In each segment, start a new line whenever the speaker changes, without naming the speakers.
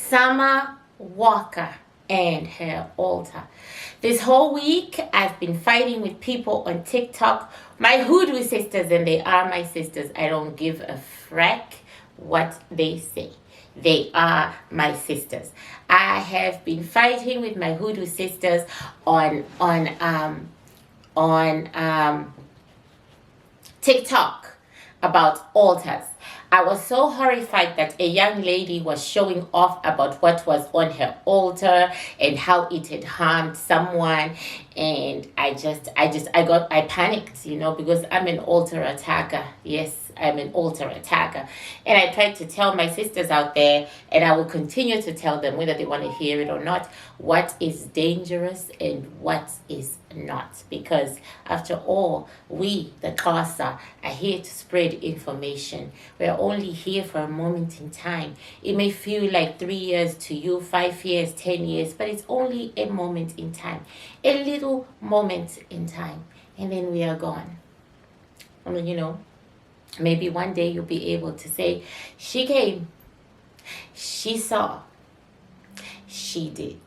Summer Walker and her altar. This whole week, I've been fighting with people on TikTok. My hoodoo sisters, and they are my sisters. I don't give a frack what they say. They are my sisters. I have been fighting with my hoodoo sisters on TikTok about altars. I was so horrified that a young lady was showing off about what was on her altar and how it had harmed someone, and I panicked, because I'm an altar attacker. Yes, I'm an altar attacker. And I tried to tell my sisters out there, and I will continue to tell them, whether they want to hear it or not, what is dangerous and what is not. Because after all, we, the Xhosa, are here to spread information. We're only here for a moment in time. It may feel like 3 years to you, 5 years, 10 years, but it's only a moment in time. A little moment in time. And then we are gone. Maybe one day you'll be able to say, she came, she saw, she did.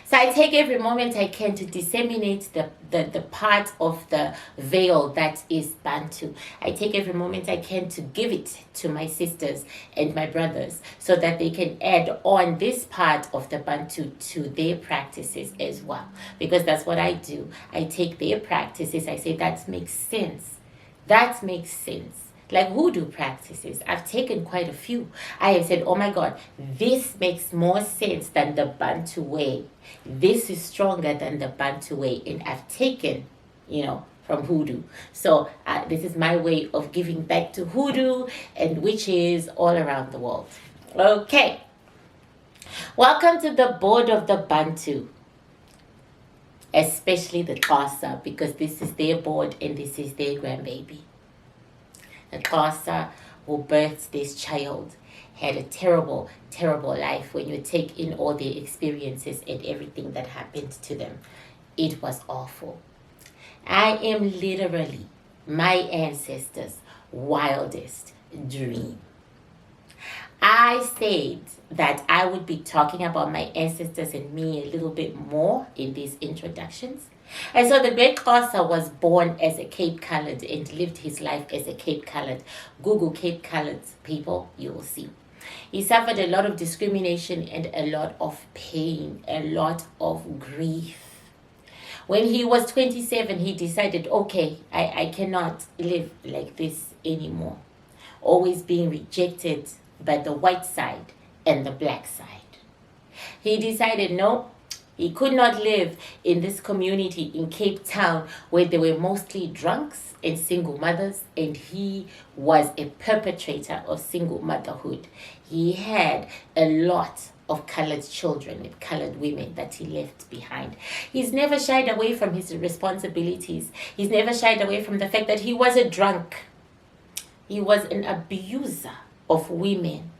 So I take every moment I can to disseminate the part of the veil that is Bantu. I take every moment I can to give it to my sisters and my brothers so that they can add on this part of the Bantu to their practices as well. Because that's what I do. I take their practices, I say that makes sense. That makes sense. Like voodoo practices, I've taken quite a few. I have said, oh my God, this makes more sense than the Bantu way. This is stronger than the Bantu way. And I've taken, from hoodoo. So this is my way of giving back to hoodoo and witches all around the world. Okay. Welcome to the board of the Bantu. Especially the Xhosa, because this is their board and this is their grandbaby. The Xhosa who birthed this child had a terrible, terrible life when you take in all the experiences and everything that happened to them. It was awful. I am literally my ancestors' wildest dream. I said that I would be talking about my ancestors and me a little bit more in these introductions. And so the great Xhosa was born as a Cape Colored and lived his life as a Cape Colored. Google Cape Colored people, you will see. He suffered a lot of discrimination and a lot of pain, a lot of grief. When he was 27, he decided, okay, I cannot live like this anymore. Always being rejected by the white side and the black side. He decided, no, he could not live in this community in Cape Town where they were mostly drunks and single mothers, and he was a perpetrator of single motherhood. He had a lot of colored children and colored women that he left behind. He's never shied away from his responsibilities. He's never shied away from the fact that he was a drunk. He was an abuser of women,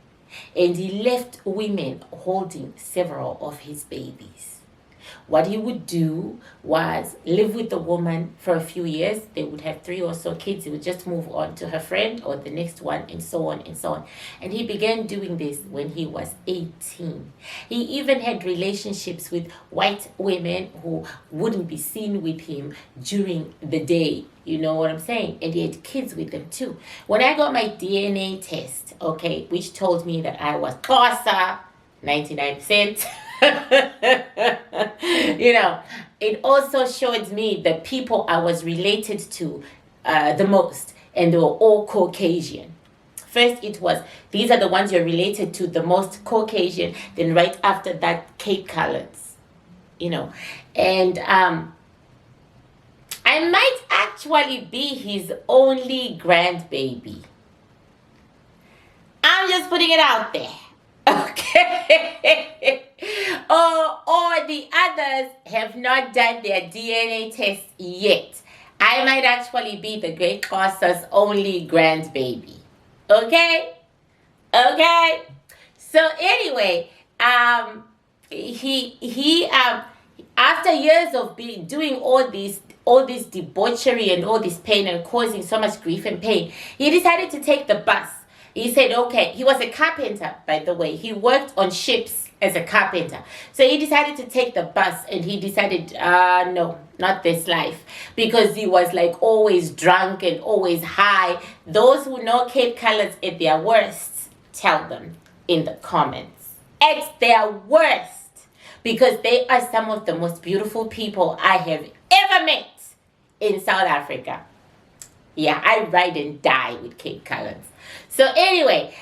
and he left women holding several of his babies. What he would do was live with the woman for a few years. They would have 3 or so kids. He would just move on to her friend or the next one, and so on and so on. And he began doing this when he was 18. He even had relationships with white women who wouldn't be seen with him during the day. You know what I'm saying? And he had kids with them too. When I got my DNA test, okay, which told me that I was Xhosa, 99%. It also showed me the people I was related to the most, and they were all Caucasian. First it was, these are the ones you're related to the most, Caucasian. Then right after that, Cape Coloreds. And I might actually be his only grandbaby. I'm just putting it out there. Okay. Or the others have not done their DNA test yet. I might actually be the great Xhosa's only grandbaby. Okay? Okay? So anyway, he after years of doing all this debauchery and all this pain and causing so much grief and pain, he decided to take the bus. He said, okay, he was a carpenter, by the way. He worked on ships as a carpenter. So he decided to take the bus, and he decided, no, not this life. Because he was like always drunk and always high. Those who know Cape Colors at their worst, tell them in the comments. At their worst. Because they are some of the most beautiful people I have ever met in South Africa. Yeah, I ride and die with Cape Colors. So anyway,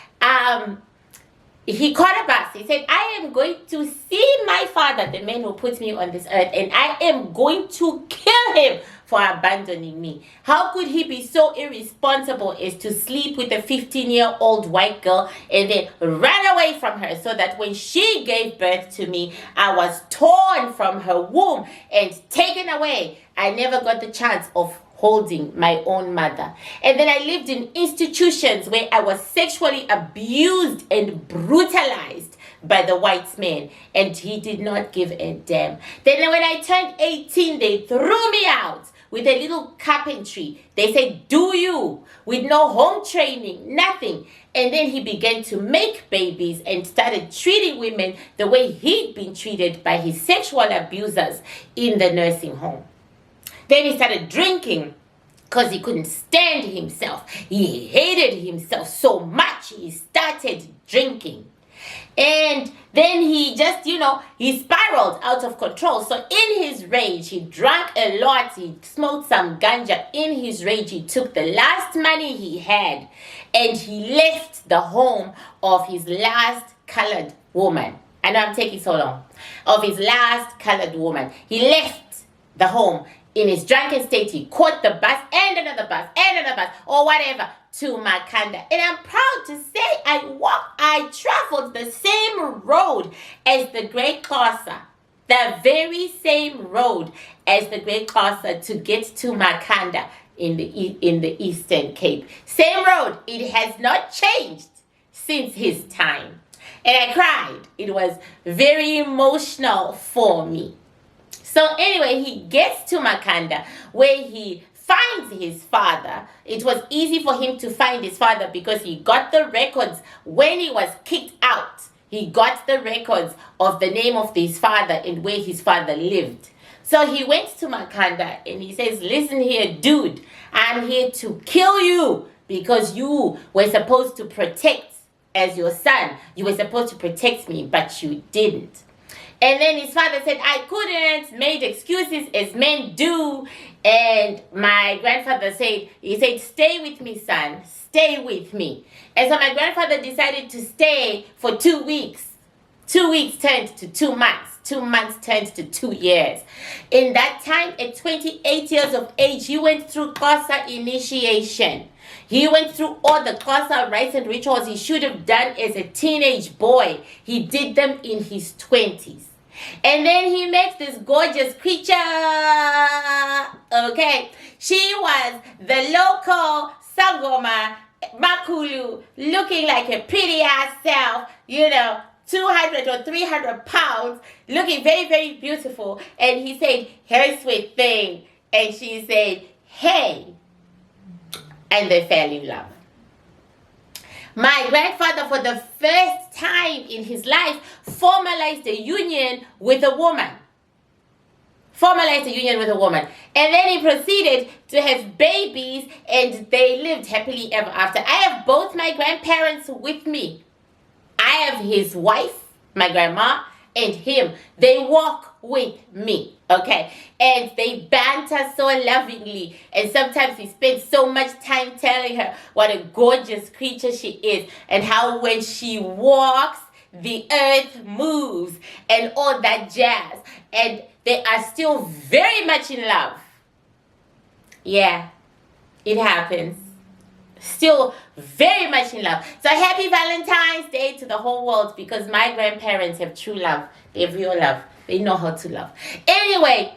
he caught a bus. He said, I am going to see my father, the man who put me on this earth, and I am going to kill him for abandoning me. How could he be so irresponsible as to sleep with a 15-year-old white girl and then run away from her, so that when she gave birth to me, I was torn from her womb and taken away. I never got the chance of holding my own mother. And then I lived in institutions where I was sexually abused and brutalized by the white man, and he did not give a damn. Then when I turned 18, they threw me out with a little carpentry. They said, do you, with no home training, nothing. And then he began to make babies and started treating women the way he'd been treated by his sexual abusers in the nursing home. Then he started drinking because he couldn't stand himself. He hated himself so much, he started drinking. And then he just, he spiraled out of control. So in his rage, he drank a lot. He smoked some ganja. In his rage, he took the last money he had and he left the home of his last colored woman. I know I'm taking so long. Of his last colored woman. He left the home. In his drunken state, he caught the bus and another bus and another bus or whatever to Makanda. And I'm proud to say I traveled the same road as the Great Xhosa. The very same road as the Great Xhosa to get to Makanda in the Eastern Cape. Same road. It has not changed since his time. And I cried. It was very emotional for me. So anyway, he gets to Makanda where he finds his father. It was easy for him to find his father because he got the records when he was kicked out. He got the records of the name of his father and where his father lived. So he went to Makanda and he says, listen here, dude, I'm here to kill you because you were supposed to protect as your son. You were supposed to protect me, but you didn't. And then his father said, I couldn't, made excuses as men do. And my grandfather said, stay with me, son, stay with me. And so my grandfather decided to stay for 2 weeks. 2 weeks turned to 2 months. 2 months turned to 2 years. In that time, at 28 years of age, he went through Xhosa initiation. He went through all the Xhosa rites and rituals he should have done as a teenage boy. He did them in his 20s. And then he met this gorgeous creature. Okay. She was the local Sangoma Makulu, looking like a pretty ass self, 200 or 300 pounds, looking very, very beautiful. And he said, hey, sweet thing. And she said, hey. And they fell in love. My grandfather, for the first time in his life, formalized a union with a woman. And then he proceeded to have babies, and they lived happily ever after. I have both my grandparents with me. I have his wife, my grandma, and him. They walk with me, okay? And they banter so lovingly. And sometimes he spends so much time telling her what a gorgeous creature she is and how when she walks, the earth moves and all that jazz. And they are still very much in love. Yeah, it happens. Still very much in love. So happy Valentine's Day to the whole world, because my grandparents have true love. They have real love. They know how to love. Anyway,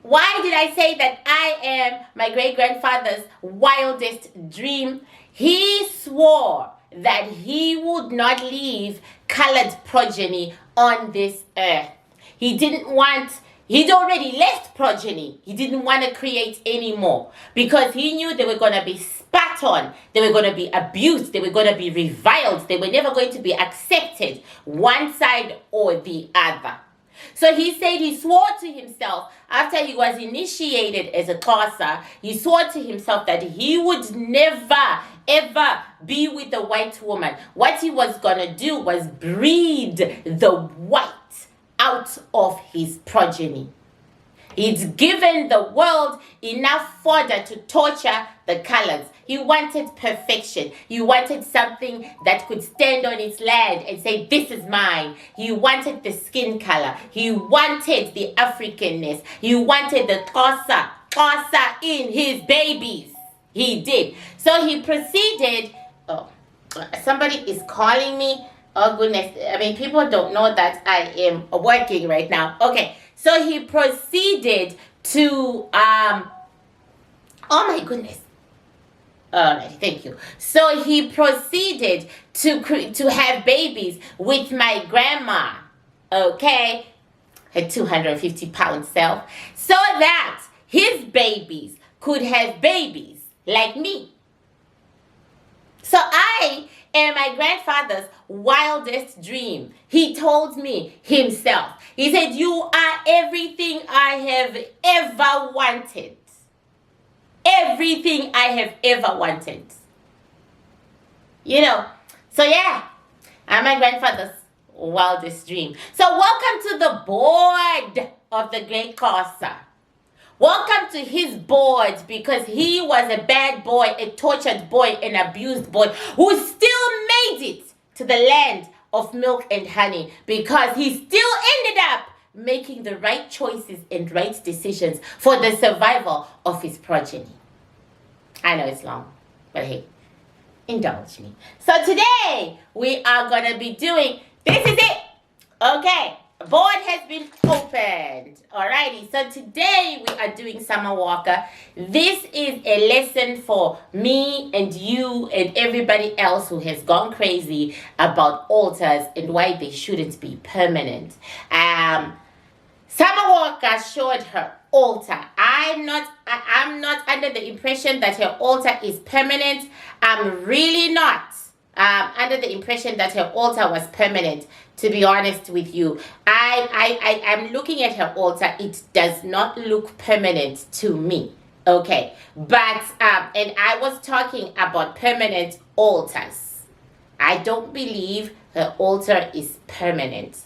why did I say that I am my great-grandfather's wildest dream? He swore that he would not leave colored progeny on this earth. He didn't want He'd already left progeny. He didn't want to create any more because he knew they were going to be spat on. They were going to be abused. They were going to be reviled. They were never going to be accepted, one side or the other. So he said he swore to himself after he was initiated as a Xhosa, he swore to himself that he would never, ever be with a white woman. What he was going to do was breed the white out of his progeny. He'd given the world enough fodder to torture the colors. He wanted perfection. He wanted something that could stand on its land and say, this is mine. He wanted the skin color. He wanted the Africanness. He wanted the Xhosa in his babies. He did. So he proceeded. Oh, somebody is calling me. Oh, goodness. I mean, people don't know that I am working right now. Okay. So he proceeded to, oh my goodness. All right, thank you. So he proceeded to have babies with my grandma, okay, her 250-pound self, so that his babies could have babies like me. So I am my grandfather's wildest dream. He told me himself. He said, you are everything I have ever wanted. Everything I have ever wanted. You know, so yeah, I'm my grandfather's wildest dream. So welcome to the board of the Great Xhosa. Welcome to his board, because he was a bad boy, a tortured boy, an abused boy who still made it to the land of milk and honey, because he still ended up making the right choices and right decisions for the survival of his progeny. I know it's long, but hey, indulge me. So today we are going to be doing, this is it. Okay. Board has been opened. Alrighty, so today we are doing Summer Walker. This is a lesson for me and you and everybody else who has gone crazy about altars and why they shouldn't be permanent. Summer Walker showed her altar. I'm not under the impression that her altar is permanent. I'm really not under the impression that her altar was permanent. To be honest with you, I'm looking at her altar. It does not look permanent to me. Okay, but and I was talking about permanent altars. I don't believe her altar is permanent.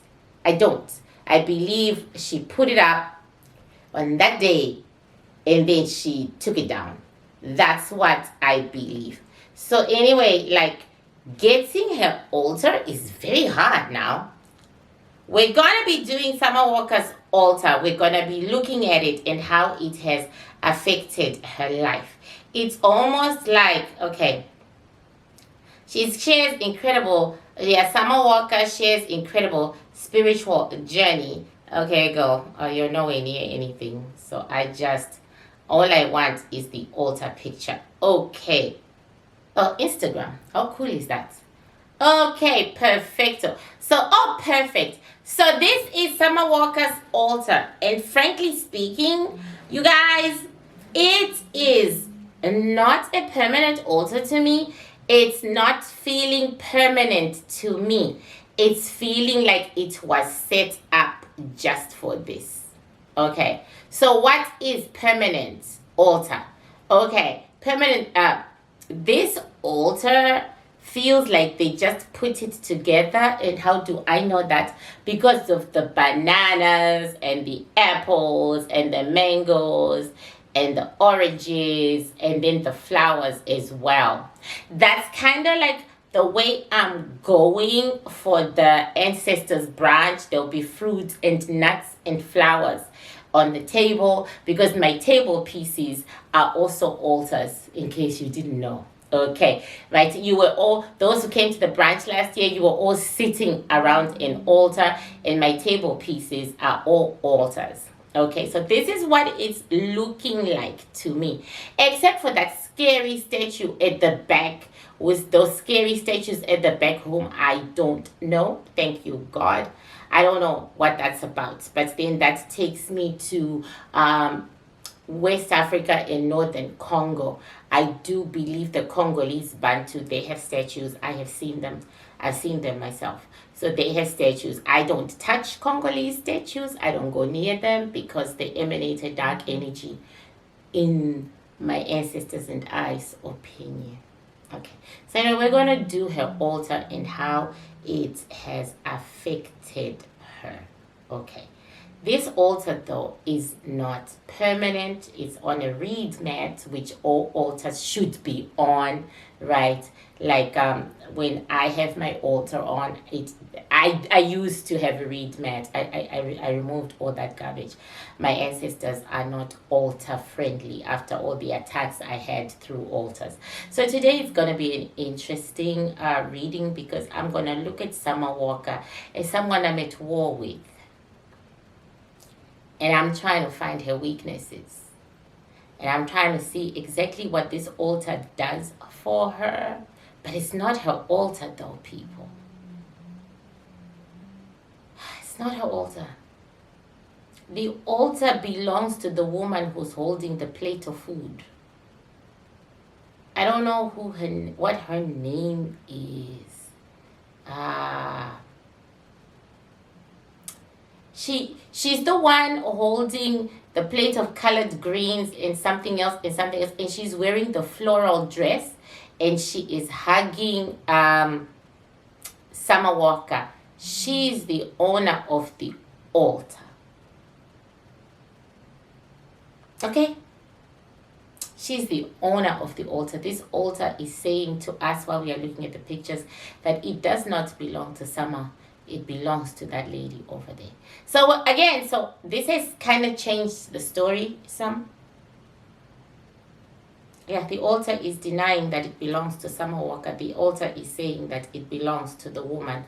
I don't. I believe she put it up on that day and then she took it down. That's what I believe. So anyway, like, getting her altar is very hard now. We're going to be doing Summer Walker's altar. We're going to be looking at it and how it has affected her life. It's almost like, okay, she shares incredible, Summer Walker shares incredible spiritual journey. Okay, go. Oh, you're nowhere near anything. So all I want is the altar picture. Okay. Oh, Instagram. How cool is that? Okay, perfecto. So, perfect. So this is Summer Walker's altar. And frankly speaking, you guys, it is not a permanent altar to me. It's not feeling permanent to me. It's feeling like it was set up just for this. Okay. So what is permanent altar? Okay. Permanent, this altar feels like they just put it together. And how do I know that? Because of the bananas and the apples and the mangoes and the oranges and then the flowers as well. That's kind of like the way I'm going for the Ancestors branch. There'll be fruits and nuts and flowers on the table, because my table pieces are also altars, in case you didn't know. Okay, right? You were all, those who came to the branch last year, you were all sitting around an altar, and my table pieces are all altars. Okay, so this is what it's looking like to me, except for that scary statue at the back. With those scary statues at the back, whom I don't know. Thank you, God. I don't know what that's about. But then that takes me to West Africa and Northern Congo. I do believe the Congolese Bantu, they have statues. I have seen them. I've seen them myself. So they have statues. I don't touch Congolese statues. I don't go near them because they emanate a dark energy, in my ancestors and I's opinion. Okay. So now we're going to do her altar and how it has affected her. Okay. This altar, though, is not permanent. It's on a reed mat, which all altars should be on, right? Like when I have my altar on, I used to have a reed mat. I removed all that garbage. My ancestors are not altar friendly after all the attacks I had through altars. So today is going to be an interesting reading because I'm going to look at Summer Walker as someone I'm at war with. And I'm trying to find her weaknesses. And I'm trying to see exactly what this altar does for her. But it's not her altar though, people. It's not her altar. The altar belongs to the woman who's holding the plate of food. I don't know what her name is. She's the one holding the plate of colored greens and something else, and she's wearing the floral dress, and she is hugging Summer Walker. She's the owner of the altar. Okay? She's the owner of the altar. This altar is saying to us while we are looking at the pictures that it does not belong to Summer. It belongs to that lady over there. So again, so this has kind of changed the story some. Yeah, the altar is denying that it belongs to Summer Walker. The altar is saying that it belongs to the woman.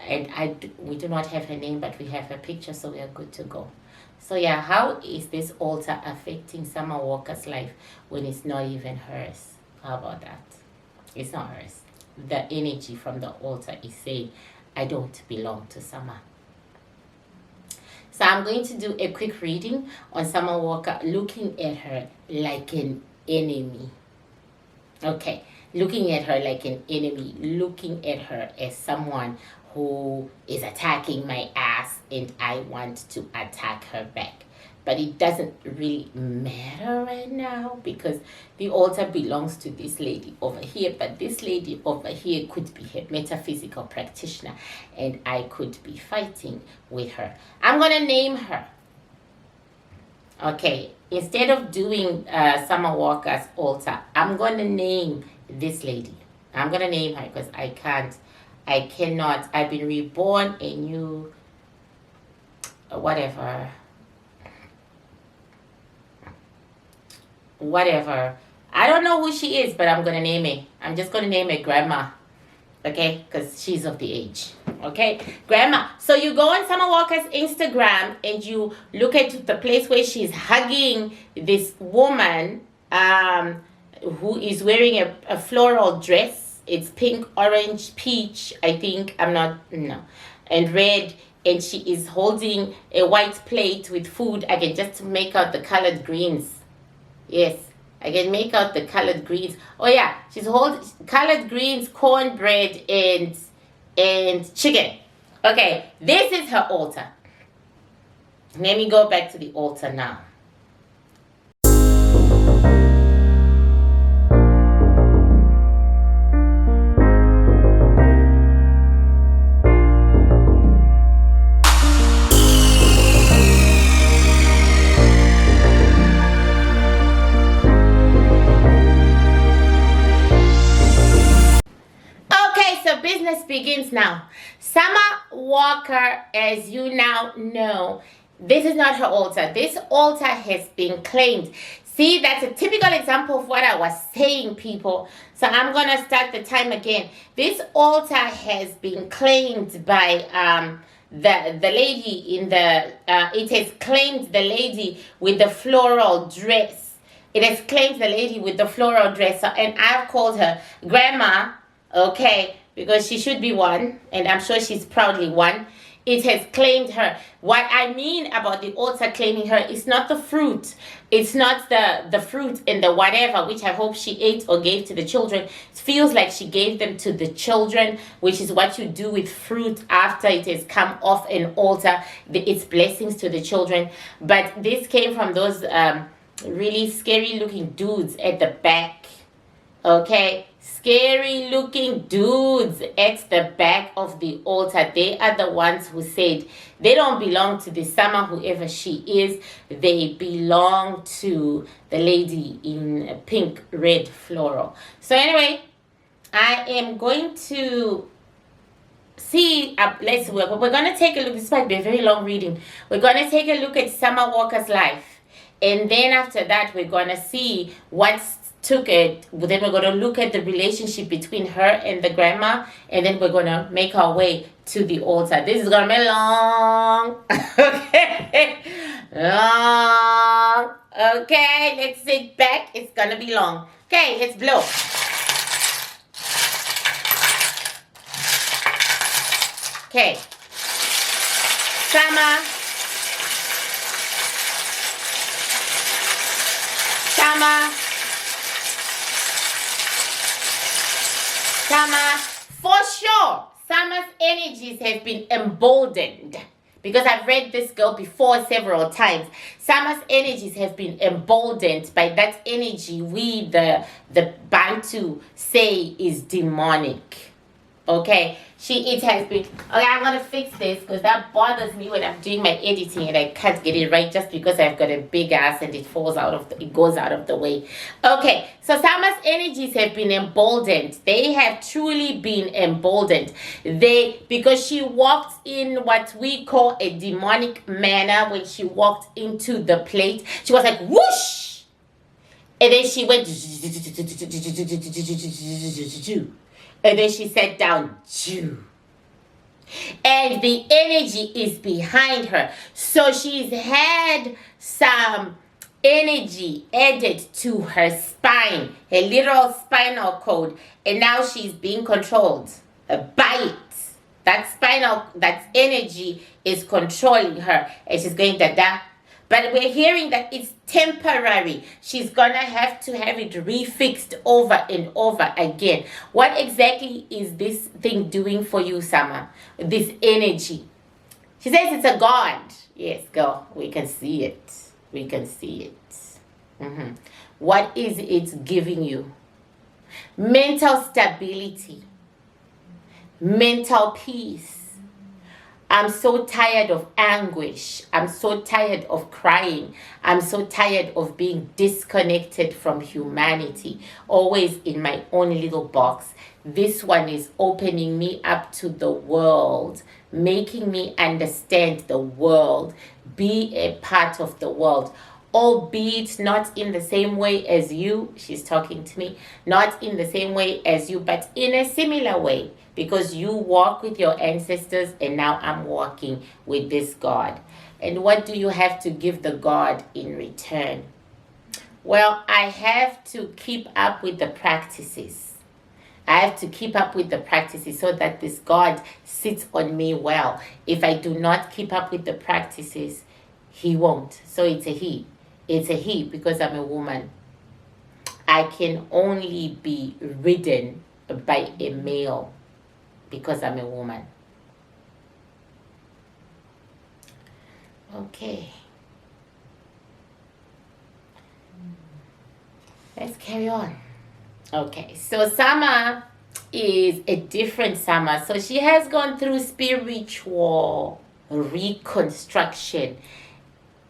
And we do not have her name, but we have her picture, so we are good to go. So yeah, how is this altar affecting Summer Walker's life when it's not even hers? How about that? It's not hers. The energy from the altar is saying, I don't belong to Summer. So I'm going to do a quick reading on Summer Walker, looking at her like an enemy. Okay, looking at her like an enemy, looking at her as someone who is attacking my ass and I want to attack her back. But it doesn't really matter right now because the altar belongs to this lady over here. But this lady over here could be a metaphysical practitioner and I could be fighting with her. I'm going to name her. Okay, instead of doing Summer Walker's altar, I'm going to name this lady. I'm going to name her because I cannot. I've been reborn a new, whatever. I don't know who she is, but I'm going to name her. I'm just going to name her Grandma. Okay? Because she's of the age. Okay? Grandma. So you go on Summer Walker's Instagram and you look at the place where she's hugging this woman who is wearing a floral dress. It's pink, orange, peach, I think. And red. And she is holding a white plate with food. I can just make out the colored greens. Yes, I can make out the colored greens. Oh yeah, she's holding colored greens, cornbread, and chicken. Okay, this is her altar. Let me go back to the altar now. Begins now. Summer Walker, as you now know, this is not her altar. This altar has been claimed. See, that's a typical example of what I was saying, people. So I'm going to start the time again. This altar has been claimed by the lady in the, it has claimed the lady with the floral dress. It has claimed the lady with the floral dress. And I've called her Grandma, okay, because she should be one, and I'm sure she's proudly one. It has claimed her. What I mean about the altar claiming her is not the fruit. It's not the fruit and the whatever, which I hope she ate or gave to the children. It feels like she gave them to the children, which is what you do with fruit after it has come off an altar. It's blessings to the children. But this came from those really scary looking dudes at the back. Okay, scary looking dudes at the back of the altar. They are the ones who said they don't belong to the Summer, whoever she is. They belong to the lady in pink, red, floral. So anyway, I am going to see, we're going to take a look. This might be a very long reading. We're going to take a look at Summer Walker's life. And then after that, we're going to see what's took it. Then we're going to look at the relationship between her and the grandma, and then we're going to make our way to the altar. This is going to be long. Okay, long. Okay, let's sit back. It's going to be long. Okay, let's blow. Okay, Summer. Summer, for sure, Summer's energies have been emboldened, because I've read this girl before several times. Summer's energies have been emboldened by that energy we, the Bantu, say is demonic. Okay, it has been, okay, I'm going to fix this because that bothers me when I'm doing my editing and I can't get it right just because I've got a big ass and it goes out of the way. Okay, so Summer's energies have been emboldened. They have truly been emboldened. Because she walked in what we call a demonic manner. When she walked into the plate, she was like, whoosh! And then she went, and then she sat down, and the energy is behind her. So she's had some energy added to her spine, her literal spinal cord, and now she's being controlled by it. That energy is controlling her, and she's going da-da. But we're hearing that it's temporary. She's going to have it refixed over and over again. What exactly is this thing doing for you, Summer? This energy. She says it's a god. Yes, girl, we can see it. We can see it. What is it giving you? Mental stability. Mental peace. I'm so tired of anguish. I'm so tired of crying. I'm so tired of being disconnected from humanity, always in my own little box. This one is opening me up to the world, making me understand the world, be a part of the world, albeit not in the same way as you. She's talking to me, not in the same way as you, but in a similar way. Because you walk with your ancestors and now I'm walking with this God. And what do you have to give the God in return? Well, I have to keep up with the practices. I have to keep up with the practices so that this God sits on me well. If I do not keep up with the practices, he won't. So it's a he. It's a he because I'm a woman. I can only be ridden by a male because I'm a woman. Okay. Let's carry on. Okay, so Summer is a different Summer. So she has gone through spiritual reconstruction.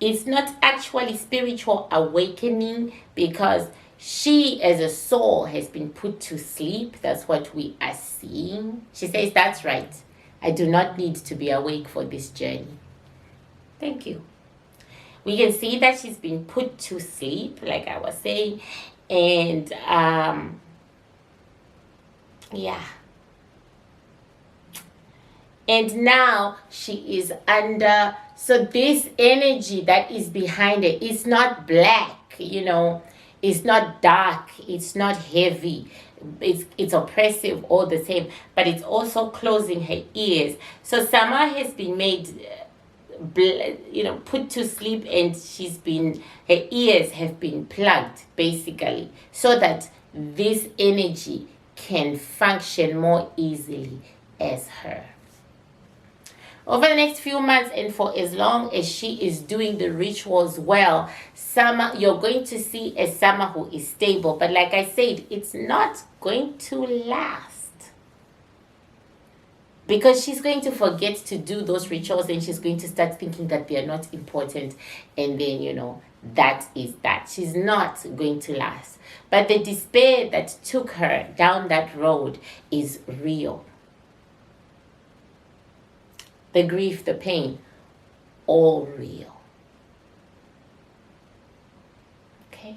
It's not actually spiritual awakening because she as a soul has been put to sleep. That's what we are seeing. She says, that's right. I do not need to be awake for this journey. Thank you. We can see that she's been put to sleep, like I was saying. And, yeah. And now she is under, so this energy that is behind it is not black, it's not dark, it's not heavy. it's oppressive all the same, but it's also closing her ears. So Sama has been made, put to sleep, and her ears have been plugged, basically, so that this energy can function more easily as her. Over the next few months, and for as long as she is doing the rituals well, you're going to see a Sama who is stable. But like I said, it's not going to last, because she's going to forget to do those rituals, and she's going to start thinking that they are not important. And then, that is that. She's not going to last. But the despair that took her down that road is real. The grief, the pain, all real. Okay?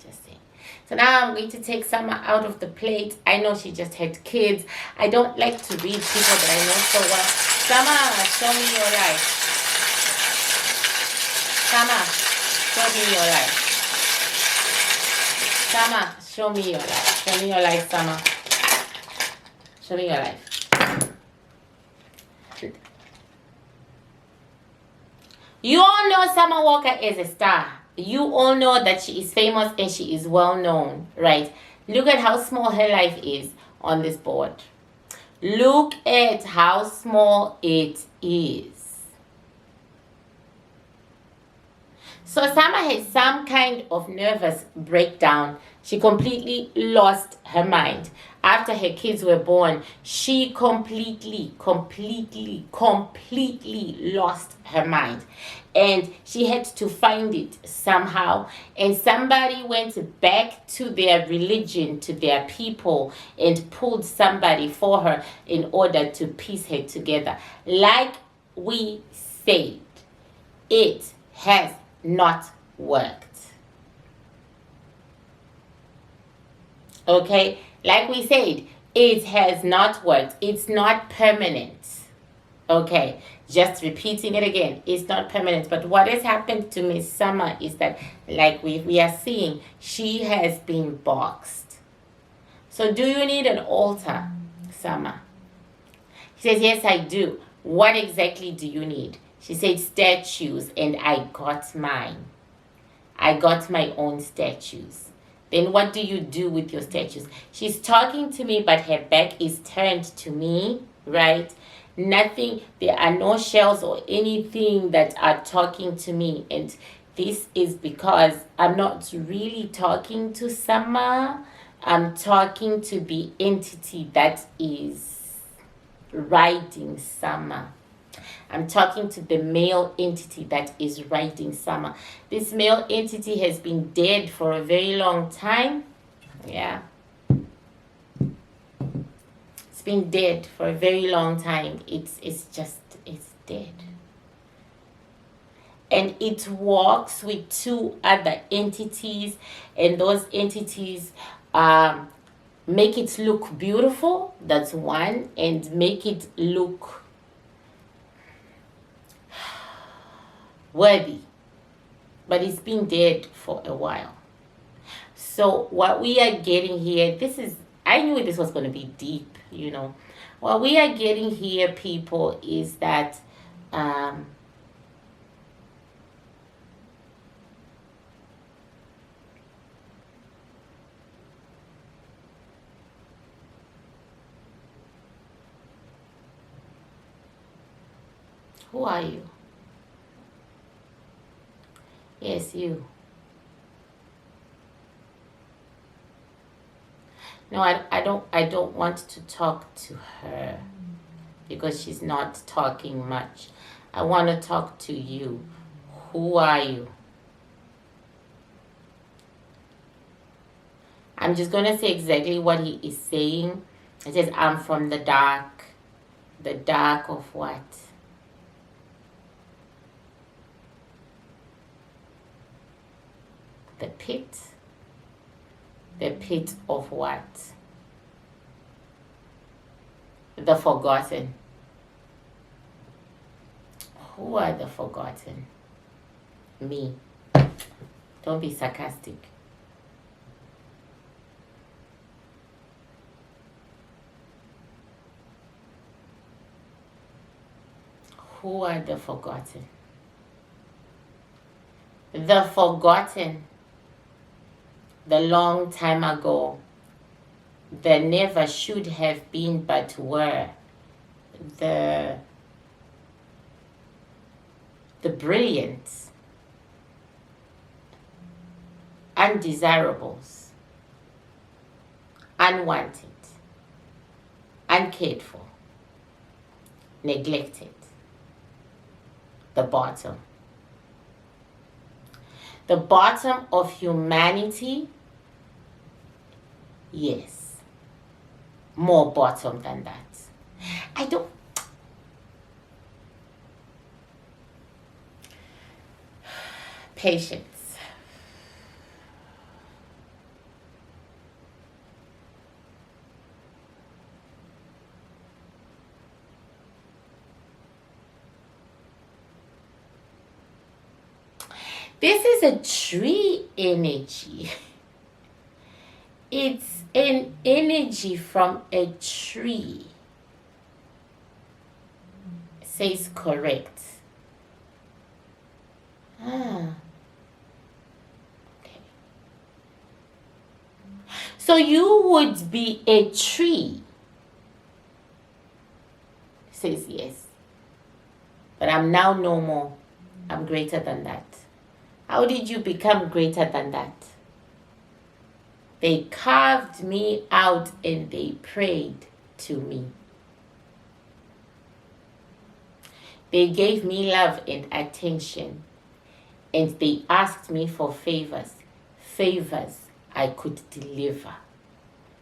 Just saying. So now I'm going to take Sama out of the plate. I know she just had kids. I don't like to read people that I know so well. Sama, show me your life. Sama, show me your life. Sama, show me your life. Show me your life, Sama. Show me your life. You all know Summer Walker as a star. You all know that she is famous and she is well known, right? Look at how small her life is on this board. Look at how small it is. So Summer had some kind of nervous breakdown. She completely lost her mind. After her kids were born, she completely lost her mind. And she had to find it somehow. And somebody went back to their religion, to their people, and pulled somebody for her in order to piece her together. Like we said, it has not worked. Okay? Like we said, it has not worked. It's not permanent. Okay? Just repeating it again. It's not permanent. But what has happened to Miss Summer is that, like we are seeing, she has been boxed. So do you need an altar, Summer? She says, yes, I do. What exactly do you need? She said, statues, and I got mine. I got my own statues. Then what do you do with your statues? She's talking to me, but her back is turned to me, right? Nothing, there are no shells or anything that are talking to me. And this is because I'm not really talking to Summer. I'm talking to the entity that is riding Summer. I'm talking to the male entity that is riding Summer. This male entity has been dead for a very long time. Yeah. It's been dead for a very long time. It's dead. And it walks with two other entities, and those entities make it look beautiful. That's one. And make it look worthy, but it's been dead for a while. So what we are getting here, I knew this was going to be deep, What we are getting here, people, is that who are you? Yes, you. No, I don't want to talk to her because she's not talking much. I want to talk to you. Who are you? I'm just going to say exactly what he is saying. It says, I'm from the dark. The dark of what? The pit. The pit of what? The forgotten. Who are the forgotten? Me. Don't be sarcastic. Who are the forgotten? The forgotten, the long time ago, the never should have been but were, the brilliant, undesirables, unwanted, uncared for, neglected, the bottom. The bottom of humanity, yes, more bottom than that. Patience. This is a tree energy. It's an energy from a tree. It says correct. Okay. So you would be a tree. It says yes. But I'm now no more. I'm greater than that. How did you become greater than that? They carved me out and they prayed to me. They gave me love and attention, and they asked me for favors. Favors I could deliver.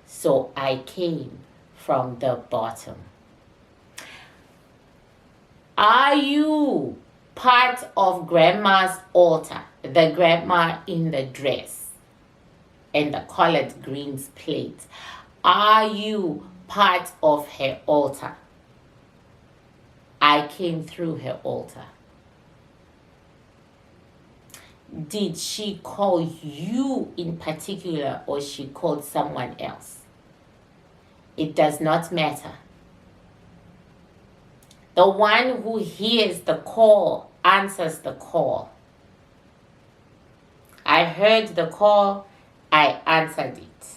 So I came from the bottom. Are you part of grandma's altar? The grandma in the dress and the collard greens plate. Are you part of her altar? I came through her altar. Did she call you in particular, or she called someone else? It does not matter. The one who hears the call answers the call. I heard the call, I answered it.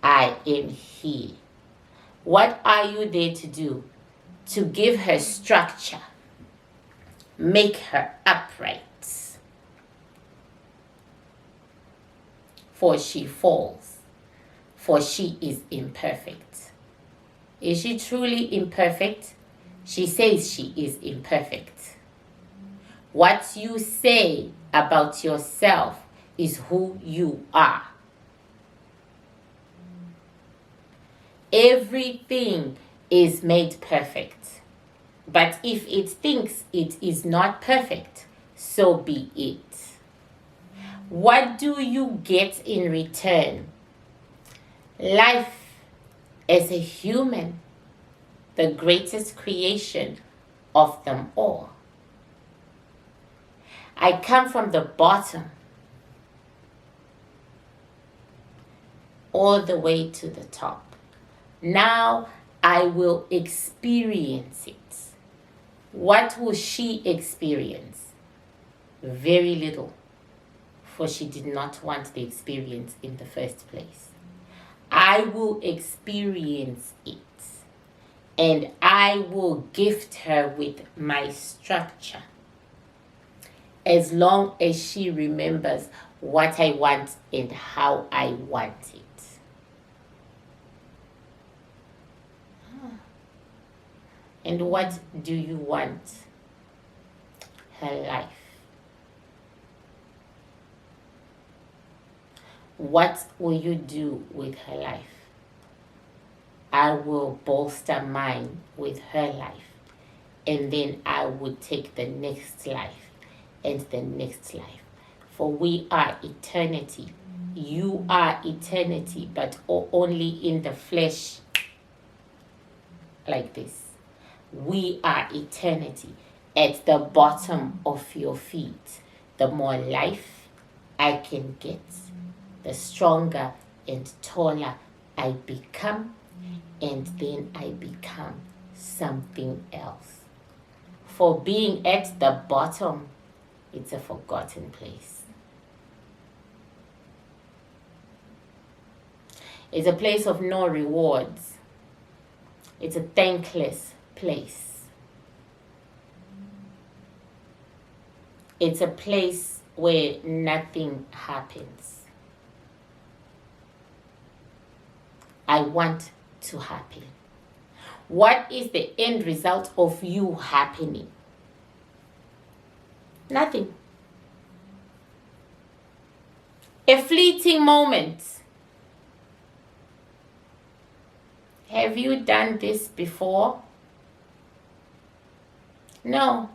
I am here. What are you there to do? To give her structure, make her upright. For she falls, for she is imperfect. Is she truly imperfect? She says she is imperfect. What you say about yourself is who you are. Everything is made perfect. But if it thinks it is not perfect, so be it. What do you get in return? Life as a human, the greatest creation of them all. I come from the bottom all the way to the top. Now I will experience it. What will she experience? Very little, for she did not want the experience in the first place. I will experience it, and I will gift her with my structure, as long as she remembers what I want and how I want it. And what do you want? Her life. What will you do with her life? I will bolster mine with her life, and then I will take the next life and the next life. For we are eternity. You are eternity, but only in the flesh, like this. We are eternity at the bottom of your feet. The more life I can get, the stronger and taller I become, and then I become something else. for being at the bottom, it's a forgotten place. It's a place of no rewards. It's a thankless place. It's a place where nothing happens. I want to happen. What is the end result of you happening? Nothing. A fleeting moment. Have you done this before? No.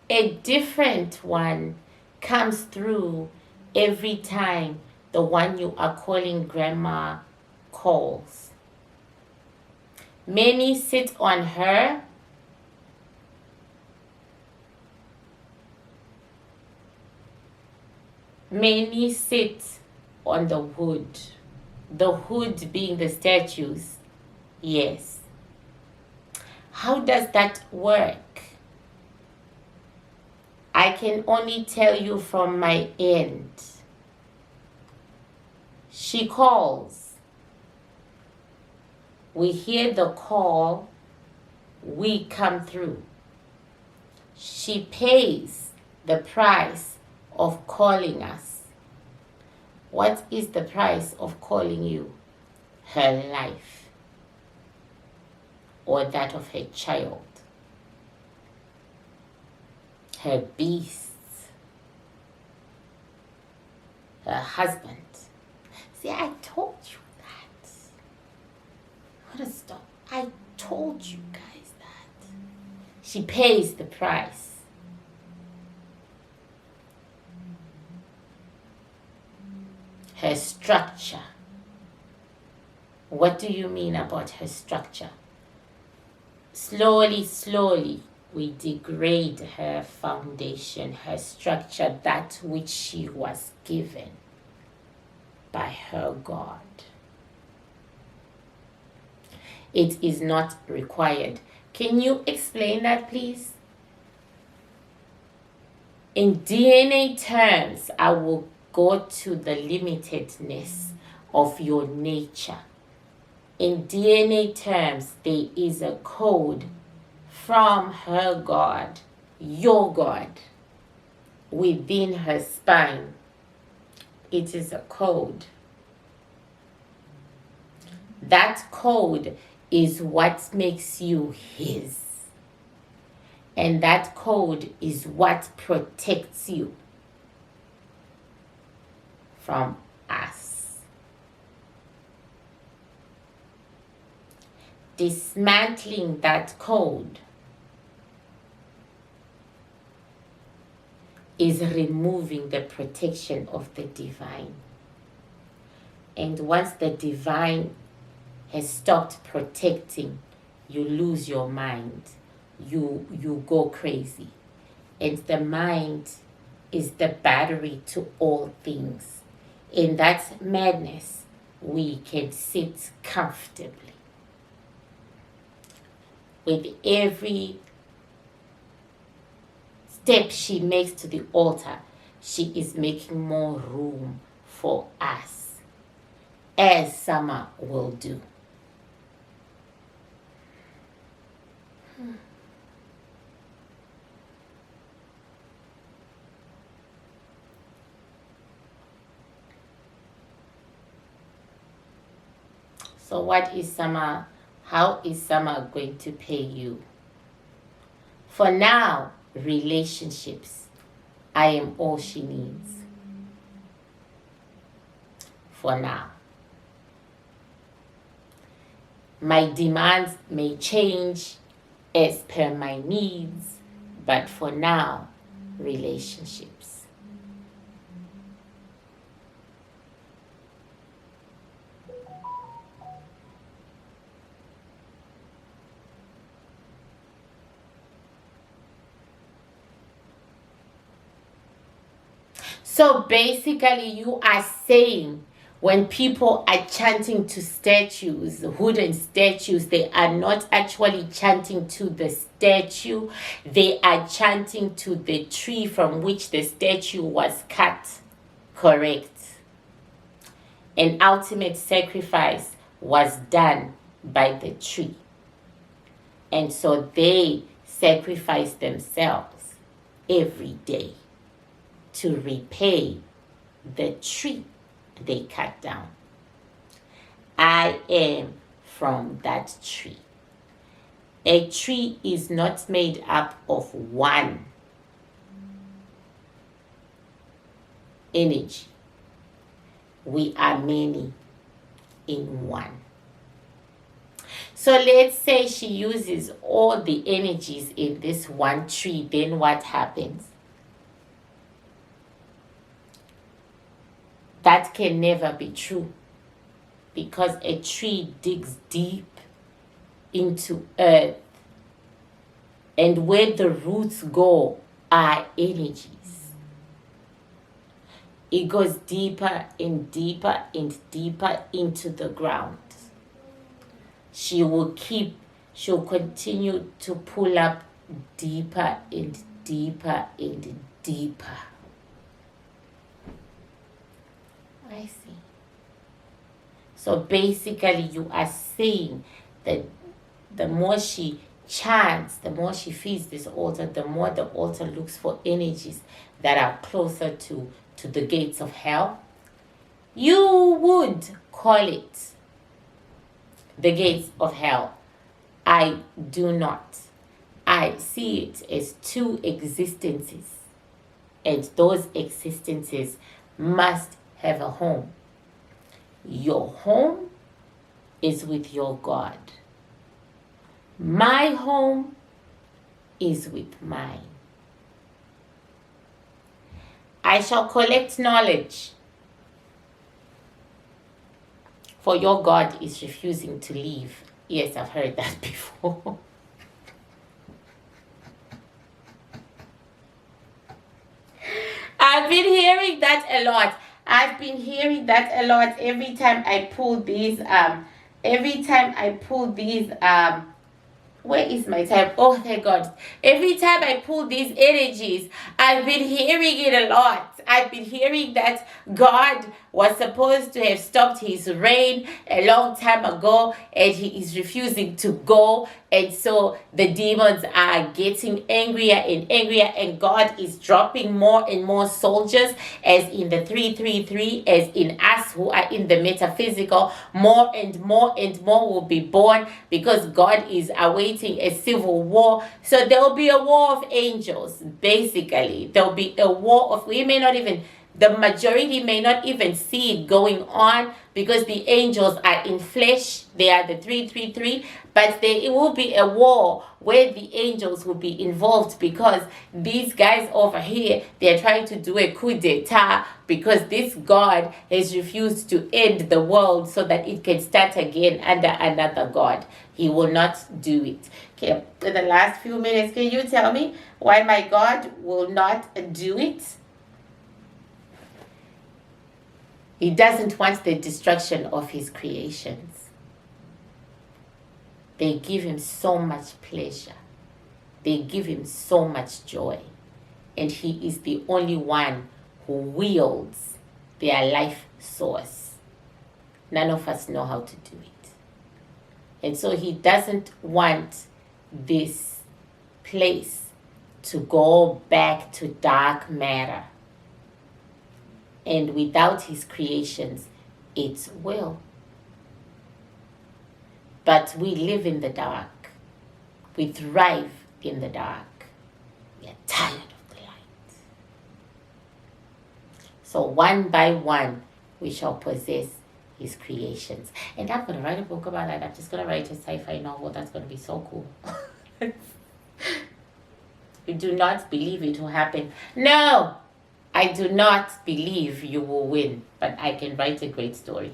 A different one comes through every time the one you are calling grandma calls. Many sit on her. Many sit on the hood. The hood being the statues. Yes. How does that work? I can only tell you from my end. She calls. We hear the call. We come through. She pays the price of calling us. What is the price of calling you? Her life, or that of her child, her beasts, her husband. See, I told you that. I want to stop. I told you guys that. She pays the price. Her structure. What do you mean about her structure? Slowly, we degrade her foundation, her structure, that which she was given by her God. It is not required. Can you explain that, please? In DNA terms, I will go to the limitedness of your nature. In DNA terms, there is a code from her God, your God, within her spine. It is a code. That code is what makes you his. And that code is what protects you from us. Dismantling that code is removing the protection of the divine. And once the divine has stopped protecting, you lose your mind. You go crazy. And the mind is the battery to all things. In that madness, we can sit comfortably. With every step she makes to the altar, she is making more room for us, as Summer will do. So what is Summer? How is Summer going to pay you? For now, relationships. I am all she needs. For now. My demands may change as per my needs, but for now, relationships. So basically, you are saying When people are chanting to statues, wooden statues, they are not actually chanting to the statue. They are chanting to the tree from which the statue was cut. Correct. An ultimate sacrifice was done by the tree. And so they sacrifice themselves every day to repay the tree they cut down. I am from that tree. A tree is not made up of one energy. We are many in one. So let's say she uses all the energies in this one tree, then what happens? That can never be true, because a tree digs deep into earth, and where the roots go are energies. It goes deeper and deeper and deeper into the ground. She'll continue to pull up deeper and deeper and deeper. I see. So basically you are saying that the more she chants, the more she feeds this altar, the more the altar looks for energies that are closer to the gates of hell. You would call it the gates of hell. I do not. I see it as two existences, and those existences must have a home. Your home is with your God. My home is with mine. I shall collect knowledge, for your God is refusing to leave. Yes, I've heard that before. I've been hearing that a lot. Every time I pull these, where is my time? Oh, thank God. Every time I pull these energies, I've been hearing it a lot. I've been hearing that God was supposed to have stopped his reign a long time ago, and he is refusing to go. And so the demons are getting angrier and angrier, and God is dropping more and more soldiers, as in the 333, as in us who are in the metaphysical. More and more and more will be born, because God is awaiting a civil war. So there will be a war of angels, basically. There will be a war of, the majority may not even see it going on, because the angels are in flesh. They are the 333, but it will be a war where the angels will be involved, because these guys over here, they're trying to do a coup d'etat, because this God has refused to end the world so that it can start again under another God. He will not do it. Okay, in the last few minutes, can you tell me why my God will not do it? He doesn't want the destruction of his creations. They give him so much pleasure. They give him so much joy. And he is the only one who wields their life source. None of us know how to do it. And so he doesn't want this place to go back to dark matter. And without his creations, it will. But we live in the dark. We thrive in the dark. We are tired of the light. So one by one, we shall possess his creations. And I'm going to write a book about that. I'm just going to write a sci-fi novel. That's going to be so cool. You do not believe it will happen. No! I do not believe you will win, but I can write a great story.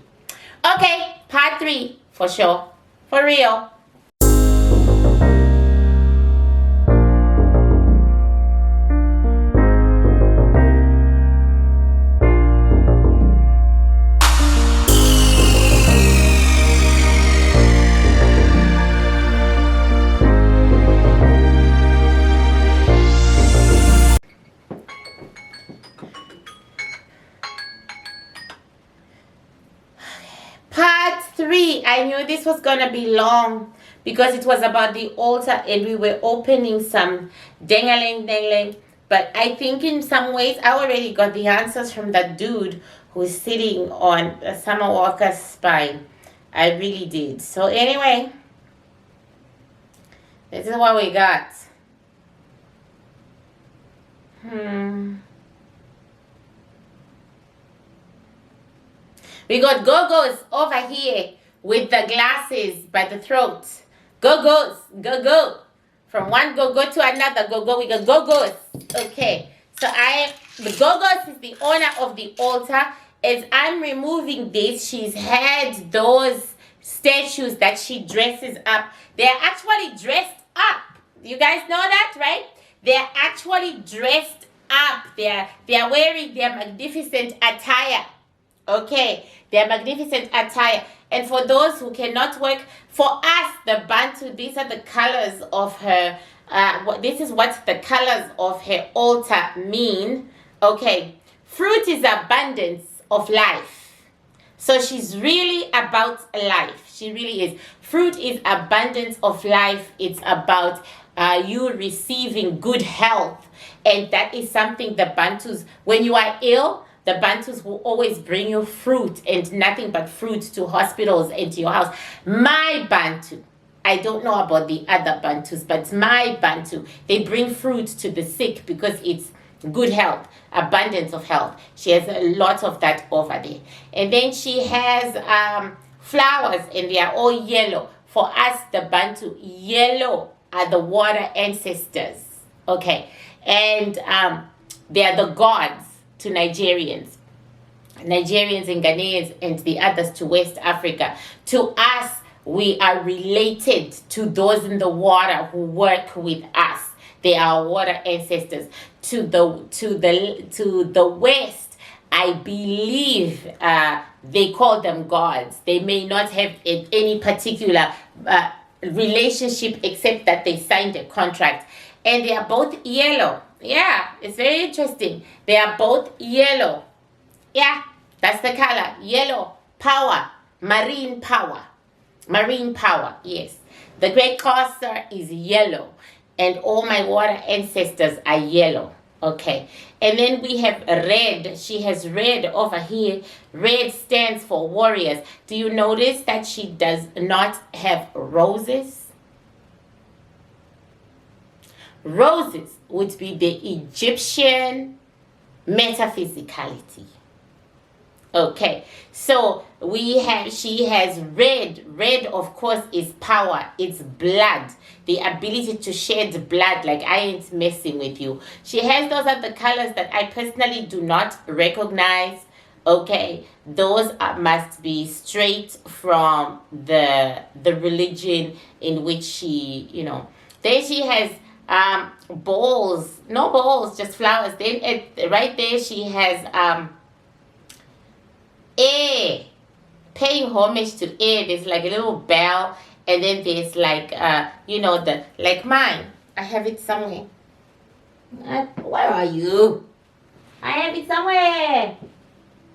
Okay, part 3, for sure. For real. 3. I knew this was gonna be long because it was about the altar and we were opening some dangling. But I think in some ways I already got the answers from that dude who's sitting on Summer Walker's spine. I really did. So anyway, this is what we got. We got Go-Go's over here with the glasses by the throat. Go-Go's, go-go. From one go-go to another go-go, we got Go-Go's. Okay, so the Go-Go's is the owner of the altar. As I'm removing this, she's had those statues that she dresses up. They're actually dressed up. You guys know that, right? They're actually dressed up. They're wearing their magnificent attire. Okay, their magnificent attire. And for those who cannot work, for us, the Bantu, these are the colors of her, this is what the colors of her altar mean. Okay, fruit is abundance of life. So she's really about life. She really is. Fruit is abundance of life. It's about you receiving good health. And that is something the Bantus, when you are ill, the Bantus will always bring you fruit and nothing but fruit to hospitals and to your house. My Bantu, I don't know about the other Bantus, but my Bantu, they bring fruit to the sick because it's good health, abundance of health. She has a lot of that over there. And then she has flowers and they are all yellow. For us, the Bantu, yellow are the water ancestors. Okay. And they are the gods to Nigerians and Ghanaians and the others to West Africa. To us, we are related to those in the water who work with us. They are water ancestors. To the West, I believe they call them gods. They may not have any particular relationship except that they signed a contract. And they are both yellow. Yeah, it's very interesting. They are both yellow. Yeah, that's the color. Yellow. Power. Marine power. Marine power, yes. The great cluster is yellow. And all my water ancestors are yellow. Okay. And then we have red. She has red over here. Red stands for warriors. Do you notice that she does not have roses? Roses would be the Egyptian metaphysicality. Okay, so she has red. Red, of course, is power. It's blood. The ability to shed blood, like I ain't messing with you. She has those are the colors that I personally do not recognize. Okay, those must be straight from the religion in which she, Then she has bowls, no bowls, just flowers. Then right there she has air, paying homage to air. There's like a little bell, and then there's like like mine. I have it somewhere. Where are you? I have it somewhere.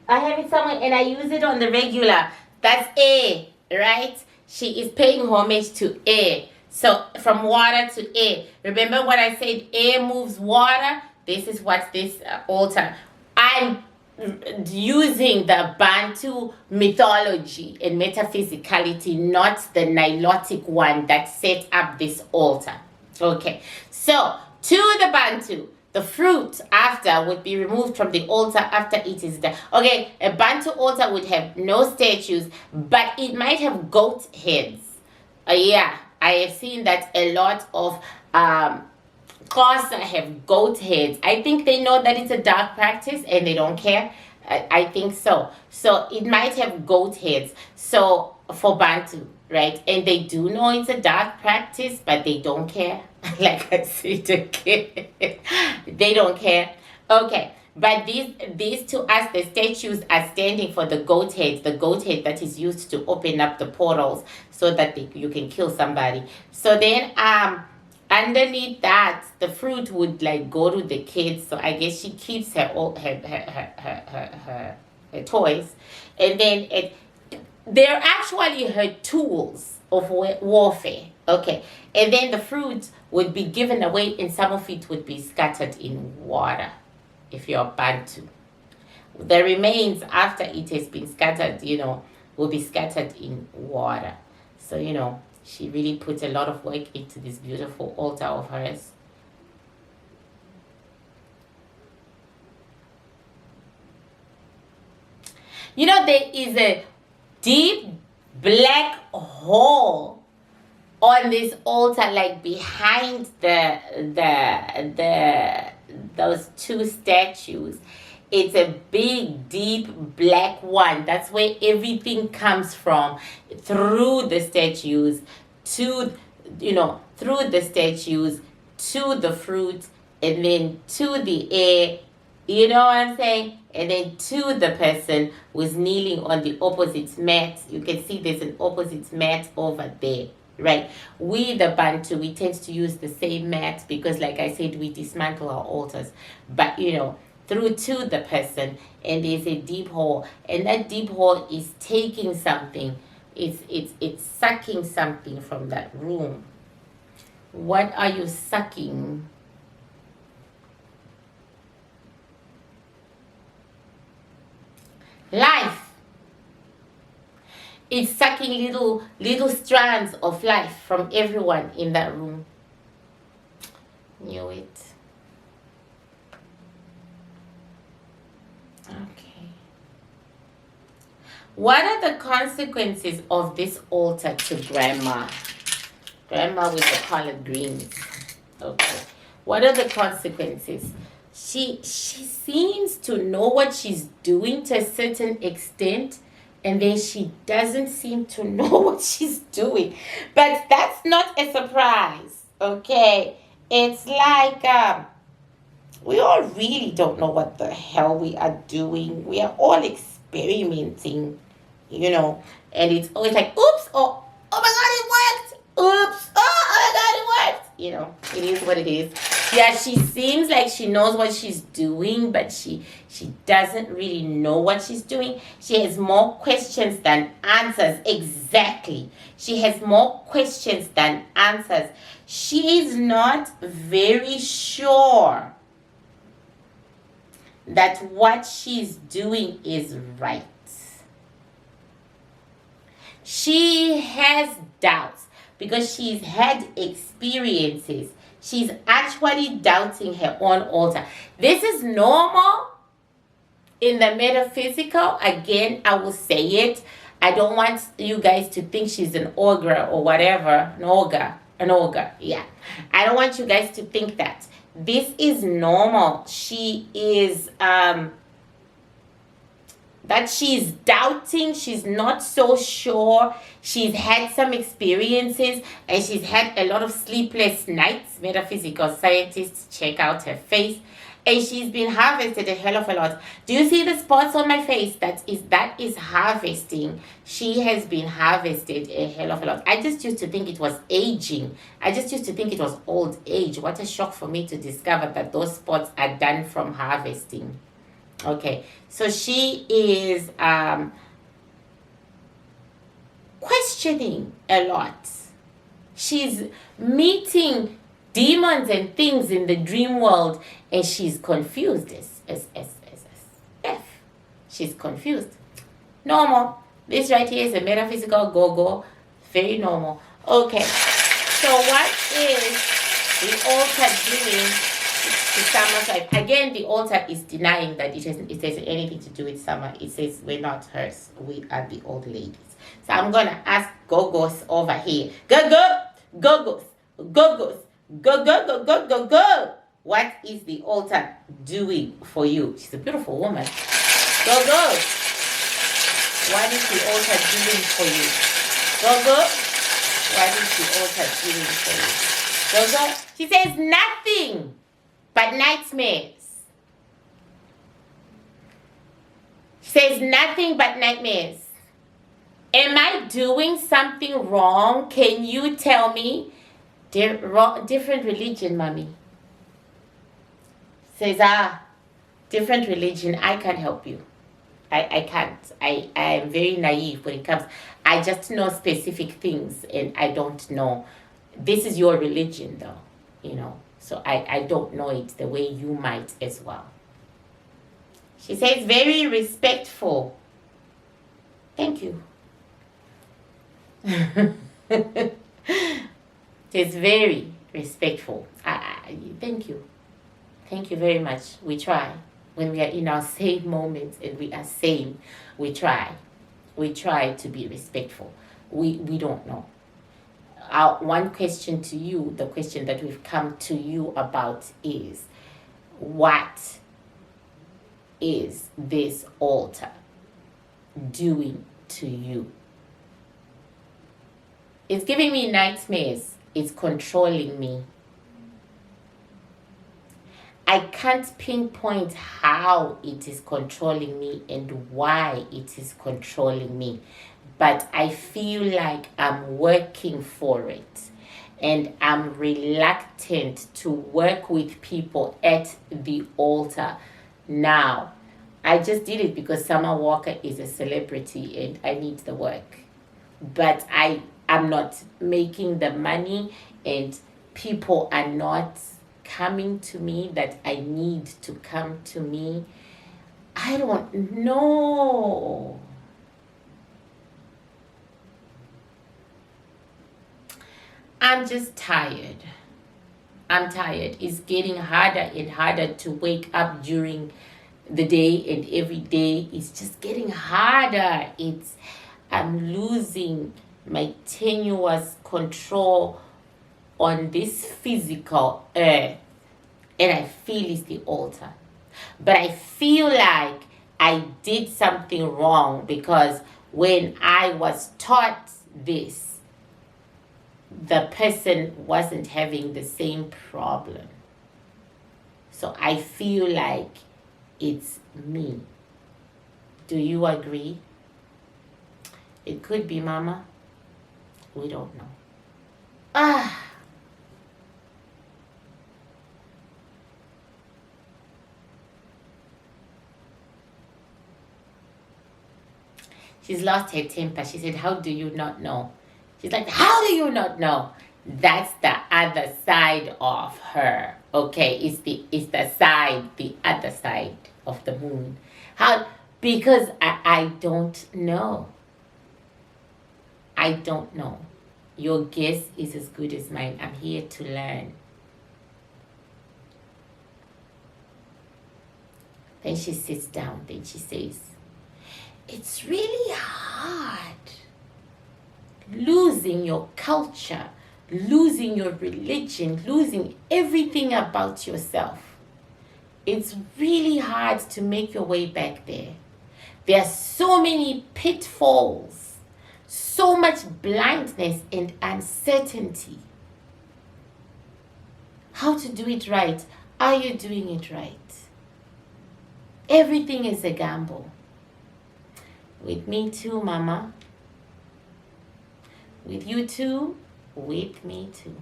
And I use it on the regular. That's air, right? She is paying homage to air. So from water to air. Remember what I said, air moves water? This is what this altar. I'm using the Bantu mythology and metaphysicality, not the Nilotic one that set up this altar. Okay, so to the Bantu, the fruit after would be removed from the altar after it is done. Okay, a Bantu altar would have no statues, but it might have goat heads. Yeah. I have seen that a lot of Xhosa have goat heads. I think they know that it's a dark practice and they don't care. I think so. So it might have goat heads. So for Bantu, right? And they do know it's a dark practice, but they don't care. Like I said again, they don't care. Okay. But these to us, the statues are standing for the goat head that is used to open up the portals so that you can kill somebody. So then underneath that, the fruit would like go to the kids. So I guess she keeps her toys. And then they're actually her tools of warfare. Okay. And then the fruit would be given away, and some of it would be scattered in water if you're Bantu. The remains after it has been scattered, will be scattered in water. So, she really put a lot of work into this beautiful altar of hers. There is a deep black hole on this altar, like behind those two statues. It's a big, deep black one. That's where everything comes from, through the statues to, through the statues to the fruit, and then to the air. You know what I'm saying? And then to the person who's kneeling on the opposite mat. You can see there's an opposite mat over there, right? We, the Bantu, we tend to use the same mat because, like I said, we dismantle our altars. But, through to the person, and there's a deep hole. And that deep hole is taking something. It's sucking something from that room. What are you sucking? Life. It's sucking little strands of life from everyone in that room. Knew it. Okay. What are the consequences of this altar to Grandma? Grandma with the collard greens. Okay. What are the consequences? She seems to know what she's doing to a certain extent, and then she doesn't seem to know what she's doing. But that's not a surprise, okay? It's like we all really don't know what the hell we are doing. We are all experimenting, and it's always like, oops, oh my God, it worked. Oops, oh my God, it worked. It is what it is. Yeah, she seems like she knows what she's doing, but she doesn't really know what she's doing. She has more questions than answers. Exactly. She has more questions than answers. She is not very sure that what she's doing is right. She has doubts because she's had experiences. She's actually doubting her own altar. This is normal in the metaphysical. Again, I will say it. I don't want you guys to think she's an ogre or whatever. An ogre. Yeah. I don't want you guys to think that. This is normal. She is that she's doubting, she's not so sure. She's had some experiences and she's had a lot of sleepless nights. Metaphysical scientists check out her face. And she's been harvested a hell of a lot. Do you see the spots on my face? That is harvesting. She has been harvested a hell of a lot. I just used to think it was aging. I just used to think it was old age. What a shock for me to discover that those spots are done from harvesting. Okay, so she is questioning a lot. She's meeting demons and things in the dream world, and she's confused as F. She's confused. Normal. This right here is a metaphysical go-go. Very normal. Okay, so what is the altar doing to Summer's life? Again, the altar is denying that it has anything to do with Summer. It says we're not hers. We are the old ladies. So I'm going to ask Gogos over here. Gogos. Go. What is the altar doing for you? She's a beautiful woman. Gogos. What is the altar doing for you? Gogo. What is the altar doing for you? Gogo. She says nothing but nightmares. She says nothing but nightmares. Am I doing something wrong? Can you tell me? Different religion, mommy. Says, different religion. I can't help you. I can't. I am very naive when it comes. I just know specific things and I don't know. This is your religion though, you know. So I don't know it the way you might as well. She says very respectful. Thank you. It's very respectful. Thank you. Thank you very much. We try. When we are in our same moments and we are same, we try. We try to be respectful. We don't know. Our one question to you, the question that we've come to you about is, what is this altar doing to you? It's giving me nightmares. It's controlling me. I can't pinpoint how it is controlling me and why it is controlling me, but I feel like I'm working for it and I'm reluctant to work with people at the altar now. I just did it because Summer Walker is a celebrity and I need the work, but I'm not making the money and people are not coming to me that I need to come to me. I don't know. I'm just tired. I'm tired. It's getting harder and harder to wake up during the day, and every day is just getting harder. I'm losing my tenuous control on this physical earth, and I feel it's the altar. But I feel like I did something wrong because when I was taught this, the person wasn't having the same problem. So I feel like it's me. Do you agree? It could be, Mama. We don't know. She's lost her temper. She said, how do you not know? She's like, how do you not know? That's the other side of her. Okay, it's the other side of the moon. How? Because I don't know. I don't know. Your guess is as good as mine. I'm here to learn. Then she sits down. Then she says, it's really hard losing your culture, losing your religion, losing everything about yourself. It's really hard to make your way back there. There are so many pitfalls, so much blindness and uncertainty. How to do it right? Are you doing it right? Everything is a gamble. With me too, Mama. With you too. With me too.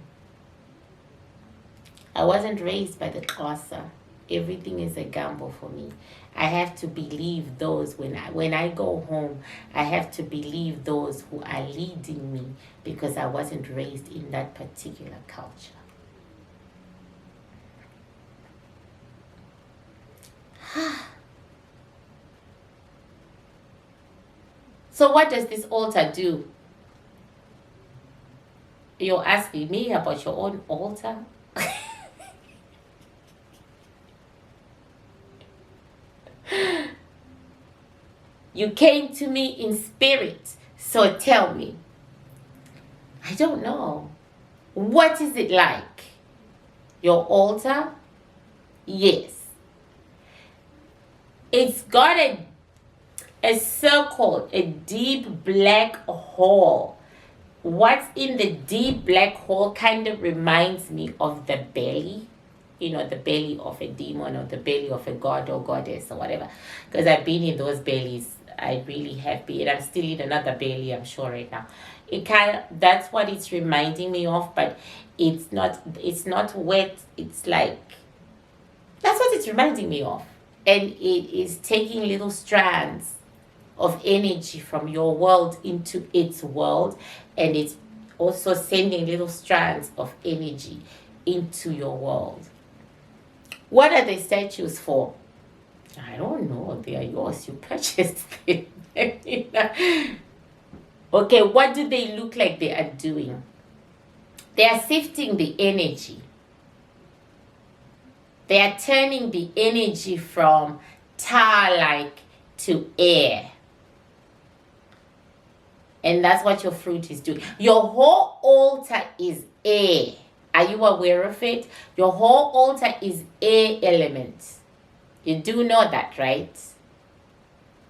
I wasn't raised by the Xhosa. Everything is a gamble for me. I have to believe those when I go home. I have to believe those who are leading me because I wasn't raised in that particular culture. So what does this altar do? You're asking me about your own altar? You came to me in spirit, so tell me. I don't know. What is it like? Your altar? Yes. It's got a circle, a deep black hole. What's in the deep black hole kind of reminds me of the belly. You know, the belly of a demon or the belly of a god or goddess or whatever. Because I've been in those bellies. I really have been. I'm still in another belly, I'm sure, right now. That's what it's reminding me of, but it's not wet. It's like, that's what it's reminding me of. And it is taking little strands of energy from your world into its world, and it's also sending little strands of energy into your world. What are the statues for? I don't know. They are yours. You purchased them. Okay, what do they look like they are doing? They are sifting the energy. They are turning the energy from tar-like to air. And that's what your fruit is doing. Your whole altar is air. Are you aware of it? Your whole altar is air elements. You do know that, right?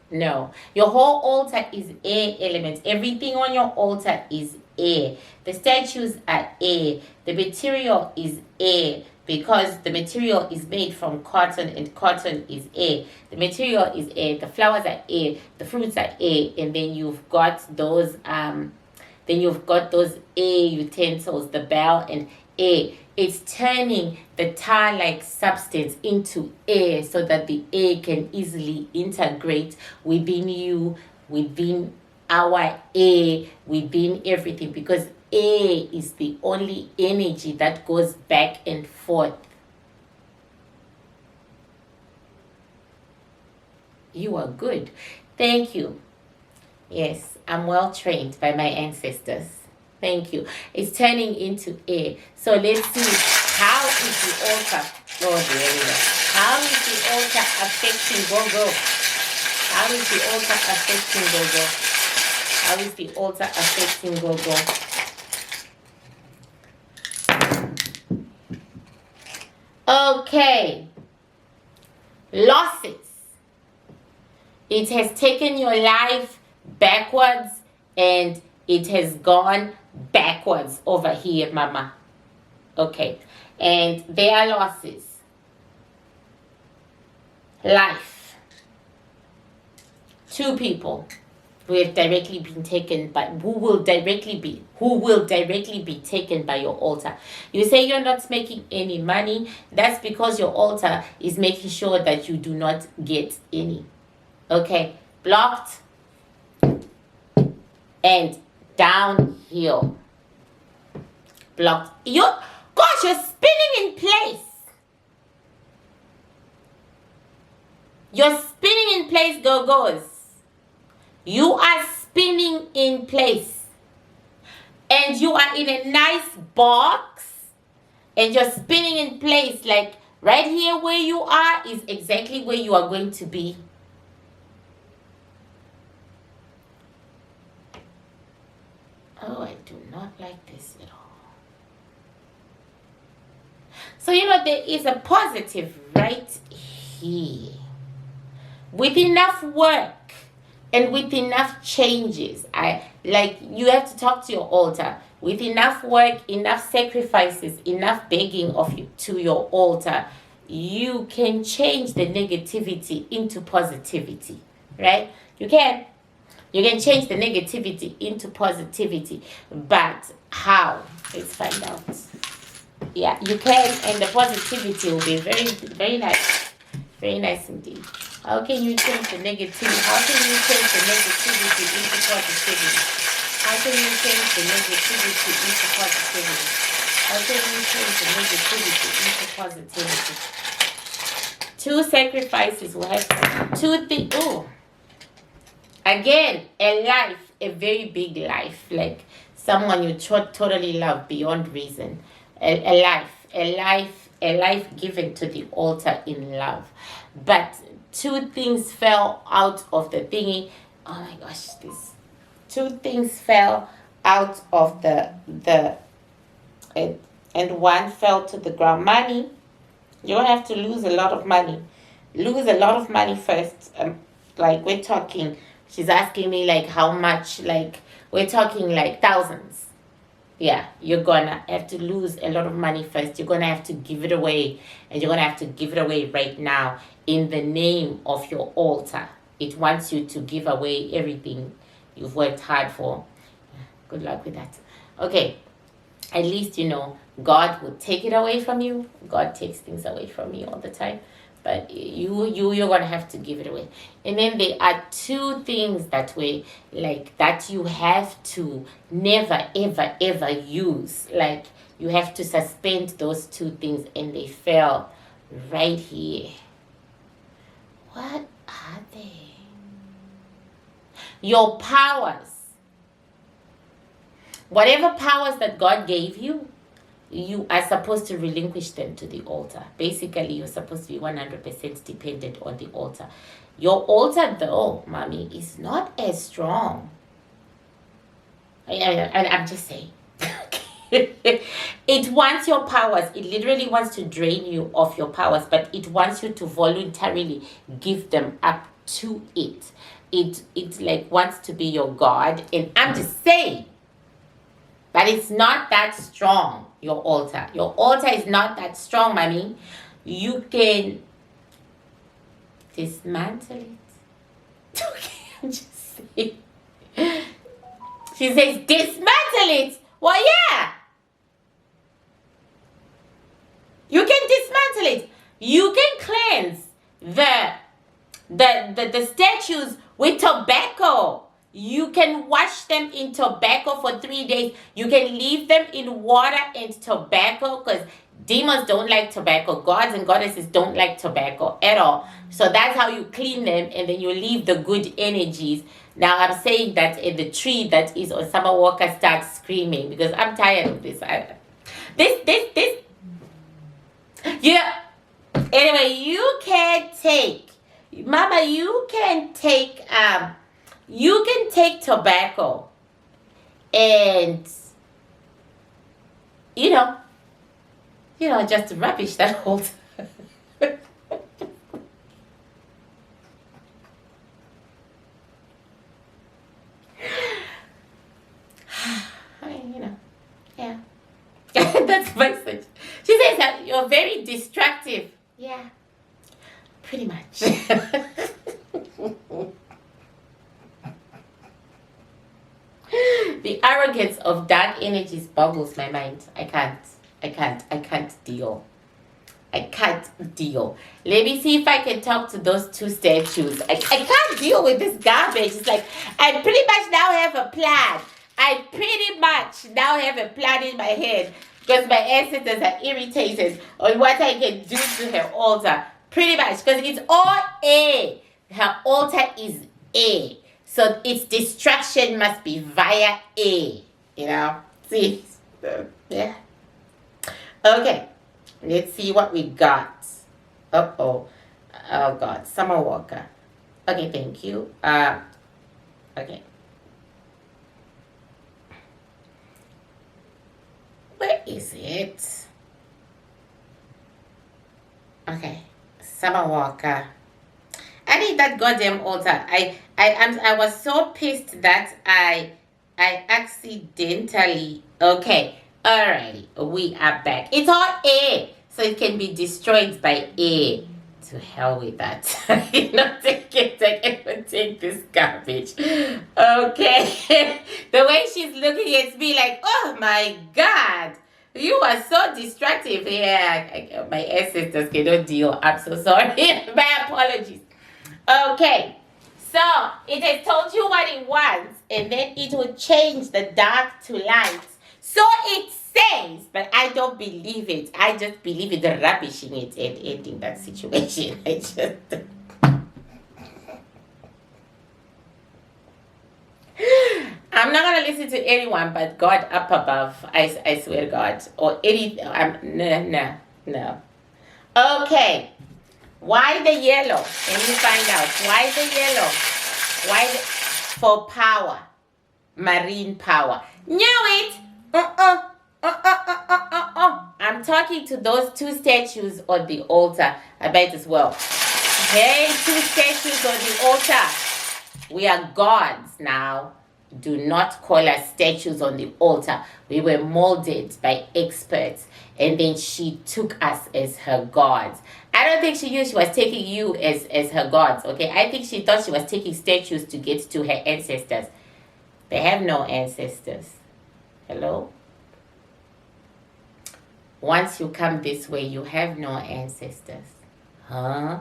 No. Your whole altar is air elements. Everything on your altar is air. The statues are air. The material is air, because the material is made from cotton, and cotton is air. The material is air. The flowers are air. The fruits are air. And then you've got those air utensils, the bell and air. It's turning the tar-like substance into air so that the air can easily integrate within you, within our air, within everything, because air is the only energy that goes back and forth. You are good. Thank you. Yes, I'm well trained by my ancestors. Thank you. It's turning into air. So let's see, how is the altar? Oh, there we go. How is the altar affecting go-go? How is the altar affecting go-go? How is the altar affecting go-go? Okay. Losses. It has taken your life backwards, and it has gone backwards over here, mama. Okay. And there are losses. Life. 2 people who have directly been taken by, who will directly be taken by your altar. You say you're not making any money. That's because your altar is making sure that you do not get any. Okay. Blocked and downhill. Blocked. You're spinning in place. You're spinning in place, go-goes. You are spinning in place. And you are in a nice box. And you're spinning in place. Like right here where you are is exactly where you are going to be. Oh, I do not like this at all. So, there is a positive right here. With enough work and with enough changes, you have to talk to your altar. With enough work, enough sacrifices, enough begging of you to your altar, you can change the negativity into positivity, right? You can change the negativity into positivity, but how? Let's find out. Yeah, you can, and the positivity will be very, very nice. Very nice indeed. How can you change the negativity? How can you change the negativity into positivity? How can you change the negativity into positivity? How can you change the negativity into positivity? 2 sacrifices will have 2 things. Oh, again, a life, a very big life, like someone you totally love beyond reason. A life given to the altar in love. But 2 things fell out of the thingy. Oh my gosh, this 2 things fell out of and 1 fell to the ground. Money. You have to lose a lot of money. Lose a lot of money first. Like we're talking, she's asking me like how much, like we're talking like thousands. Yeah, you're gonna have to lose a lot of money first. You're gonna have to give it away, and you're gonna have to give it away right now in the name of your altar. It wants you to give away everything you've worked hard for. Good luck with that. Okay, at least God will take it away from you. God takes things away from me all the time. But you're gonna have to give it away. And then there are two things that way, like that you have to never ever ever use. Like you have to suspend those two things, and they fell right here. What are they? Your powers. Whatever powers that God gave you, you are supposed to relinquish them to the altar. Basically, you're supposed to be 100% dependent on the altar. Your altar, though, mommy, is not as strong. I'm just saying. It wants your powers. It literally wants to drain you of your powers, but it wants you to voluntarily give them up to it. It like wants to be your God. And I'm just saying, but it's not that strong, your altar. Your altar is not that strong, mommy. You can dismantle it. Okay, I'm just saying. She says, dismantle it. Well, yeah. You can dismantle it. You can cleanse the statues with tobacco. You can wash them in tobacco for 3 days. You can leave them in water and tobacco, because demons don't like tobacco. Gods and goddesses don't like tobacco at all. So that's how you clean them, and then you leave the good energies. Now I'm saying that in the tree that is on Summer Walker starts screaming, because I'm tired of this. This. Yeah. Anyway, you can take, Mama, you can take tobacco and, just rubbish that whole time. Yeah. That's my suggestion. She says that you're very destructive. Yeah, pretty much. The arrogance of dark energies boggles my mind. I can't deal. I can't deal. Let me see if I can talk to those two statues. I can't deal with this garbage. It's like, I pretty much now have a plan. I pretty much now have a plan in my head, because my ancestors are irritated on what I can do to her altar. Pretty much, because it's all A. Her altar is A. So its destruction must be via A. See? Yeah. Okay. Let's see what we got. Oh God. Summer Walker. Okay, thank you. Okay. Where is it? Okay. Summer Walker. I need that goddamn altar. I was so pissed that I accidentally. Okay. Alrighty. We are back. It's all A. So it can be destroyed by A. To hell with that. Take this garbage. Okay. The way she's looking at me like, oh my God. You are so destructive. Yeah, my ancestors cannot deal. I'm so sorry. My apologies. Okay. So it has told you what it wants, and then it will change the dark to light. So it says, but I don't believe it. I just believe in the rubbish in it and ending that situation. I'm not gonna listen to anyone but God up above. I swear to God, or any. No. Okay. Why the yellow? Let me find out. Why the yellow? For power, marine power. Knew it. I'm talking to those two statues on the altar. I bet as well. Hey, two statues on the altar. We are gods now. Do not call us statues on the altar. We were molded by experts, and then she took us as her gods. I don't think she knew she was taking you as her gods, okay? I think she thought she was taking statues to get to her ancestors. They have no ancestors. Hello? Once you come this way, you have no ancestors. Huh?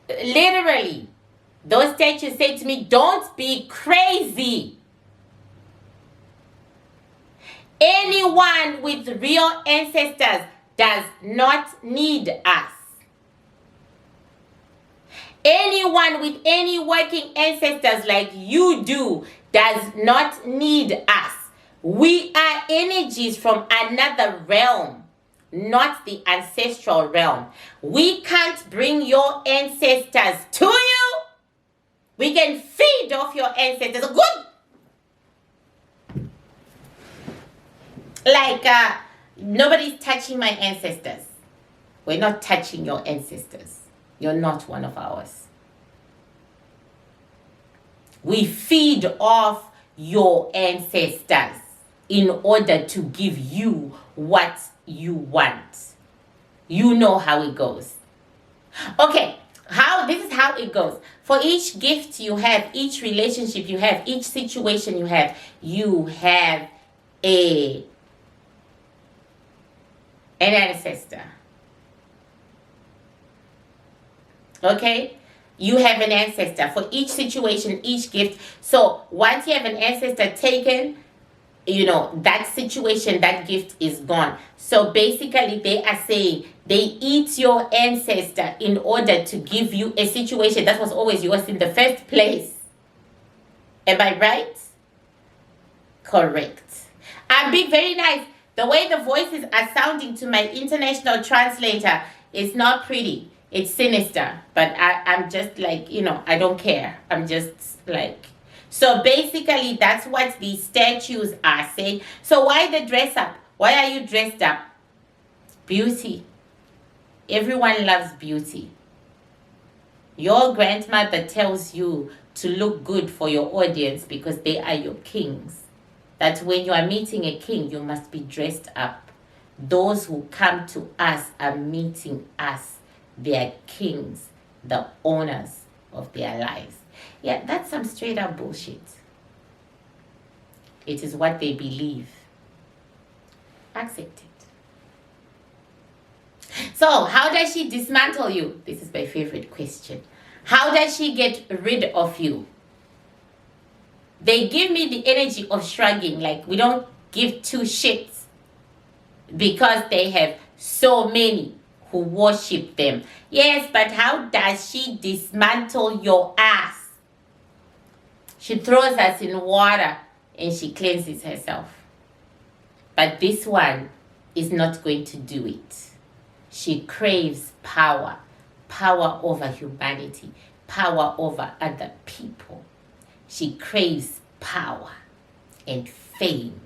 Literally, those statues say to me, don't be crazy. Anyone with real ancestors does not need us. Anyone with any working ancestors like you do does not need us. We are energies from another realm, not the ancestral realm. We can't bring your ancestors to you. We can feed off your ancestors. Good. Like, nobody's touching my ancestors. We're not touching your ancestors. You're not one of ours. We feed off your ancestors in order to give you what you want. You know how it goes. Okay, this is how it goes. For each gift you have, each relationship you have, each situation you have an ancestor. Okay? You have an ancestor for each situation, each gift. So once you have an ancestor taken, that situation, that gift is gone. So basically they are saying they eat your ancestor in order to give you a situation that was always yours in the first place. Am I right? Correct. I'm being very nice. The way the voices are sounding to my international translator is not pretty. It's sinister. But I'm just like, I don't care. I'm just like... So basically, that's what these statues are saying. So why the dress up? Why are you dressed up? Beauty. Everyone loves beauty. Your grandmother tells you to look good for your audience because they are your kings. That when you are meeting a king, you must be dressed up. Those who come to us are meeting us. They are kings, the owners of their lives. Yeah, that's some straight up bullshit. It is what they believe. Accept it. So, how does she dismantle you? This is my favorite question. How does she get rid of you? They give me the energy of shrugging, like we don't give two shits because they have so many who worship them. Yes, but how does she dismantle your ass? She throws us in water and she cleanses herself. But this one is not going to do it. She craves power. Power over humanity. Power over other people. She craves power and fame.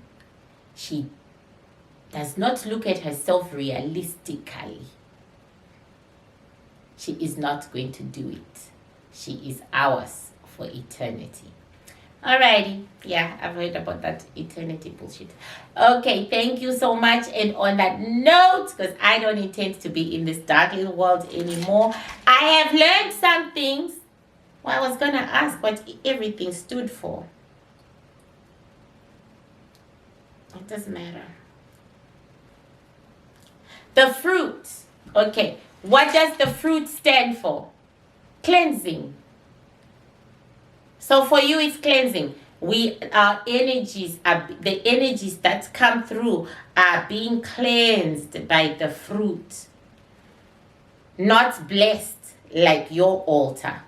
She does not look at herself realistically. She is not going to do it. She is ours for eternity. Alrighty. Yeah, I've heard about that eternity bullshit. Okay, thank you so much. And on that note, because I don't intend to be in this dark little world anymore, I have learned some things. Well, I was going to ask what everything stood for. It doesn't matter. The fruit. Okay, what does the fruit stand for? Cleansing. So for you, it's cleansing. Our energies, the energies that come through are being cleansed by the fruit. Not blessed like your altar.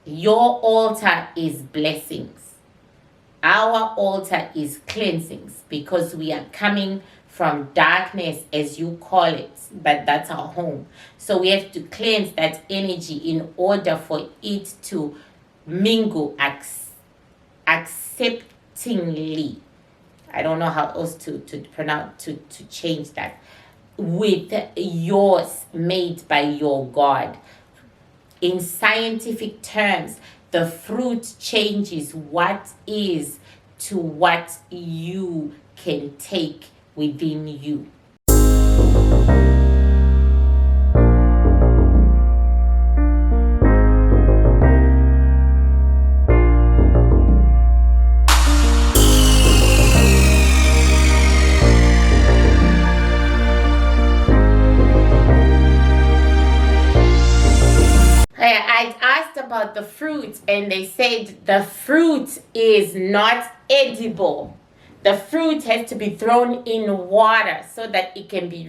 Your altar is blessings. Our altar is cleansings because we are coming from darkness, as you call it, but that's our home. So we have to cleanse that energy in order for it to mingle acceptingly. I don't know how else to pronounce, to change that, with yours made by your God. In scientific terms, the fruit changes what is to what you can take within you. about the fruit, and they said the fruit is not edible. The fruit has to be thrown in water so that it can be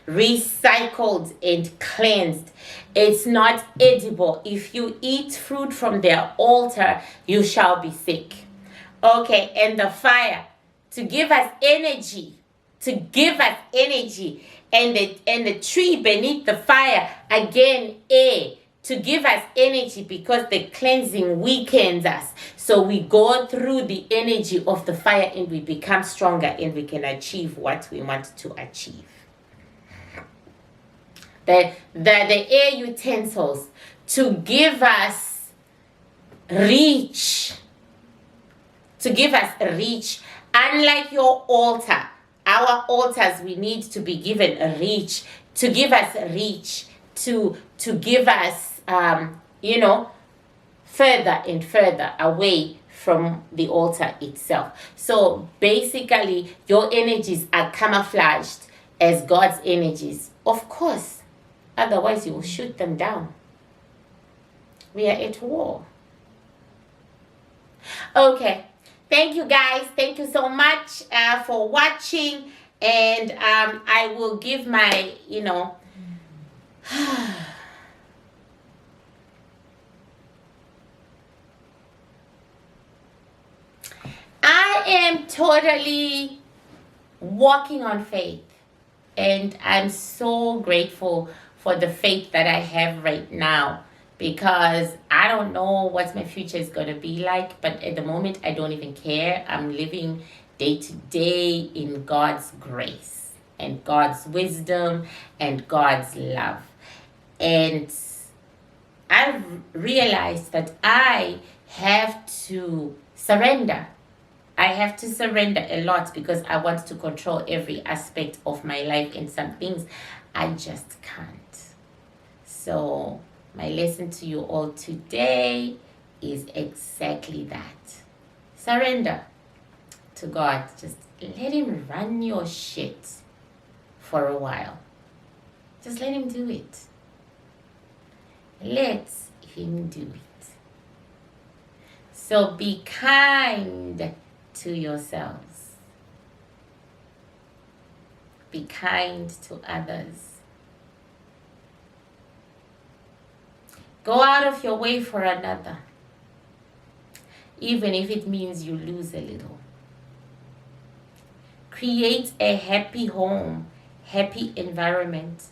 recycled and cleansed. It's not edible. If you eat fruit from their altar, you shall be sick. Okay, and the fire to give us energy, and the tree beneath the fire, again, air, to give us energy, because the cleansing weakens us. So we go through the energy of the fire and we become stronger and we can achieve what we want to achieve. The air utensils to give us reach. Unlike your altar, our altars, we need to be given a reach, to give us a reach, to give us further and further away from the altar itself. So basically, your energies are camouflaged as God's energies. Of course, otherwise you will shoot them down. We are at war. Okay. Thank you, guys. Thank you so much for watching. And I will give my, I am totally walking on faith. And I'm so grateful for the faith that I have right now, because I don't know what my future is going to be like. But at the moment, I don't even care. I'm living day to day in God's grace and God's wisdom and God's love. And I've realized that I have to surrender. I have to surrender a lot, because I want to control every aspect of my life, and some things I just can't. So my lesson to you all today is exactly that. Surrender to God. Just let Him run your shit for a while. Just let Him do it. Let Him do it. So be kind to yourselves. Be kind to others. Go out of your way for another, even if it means you lose a little. Create a happy home, happy environment.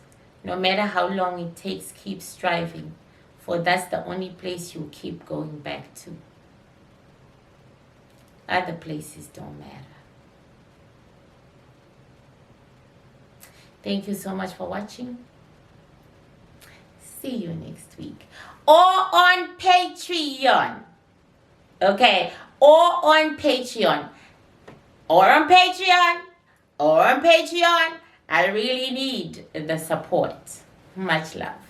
No matter how long it takes, keep striving, for that's the only place you'll keep going back to. Other places don't matter. Thank you so much for watching. See you next week. Or on Patreon. Okay. Or on Patreon. Or on Patreon. Or on Patreon. I really need the support. Much love.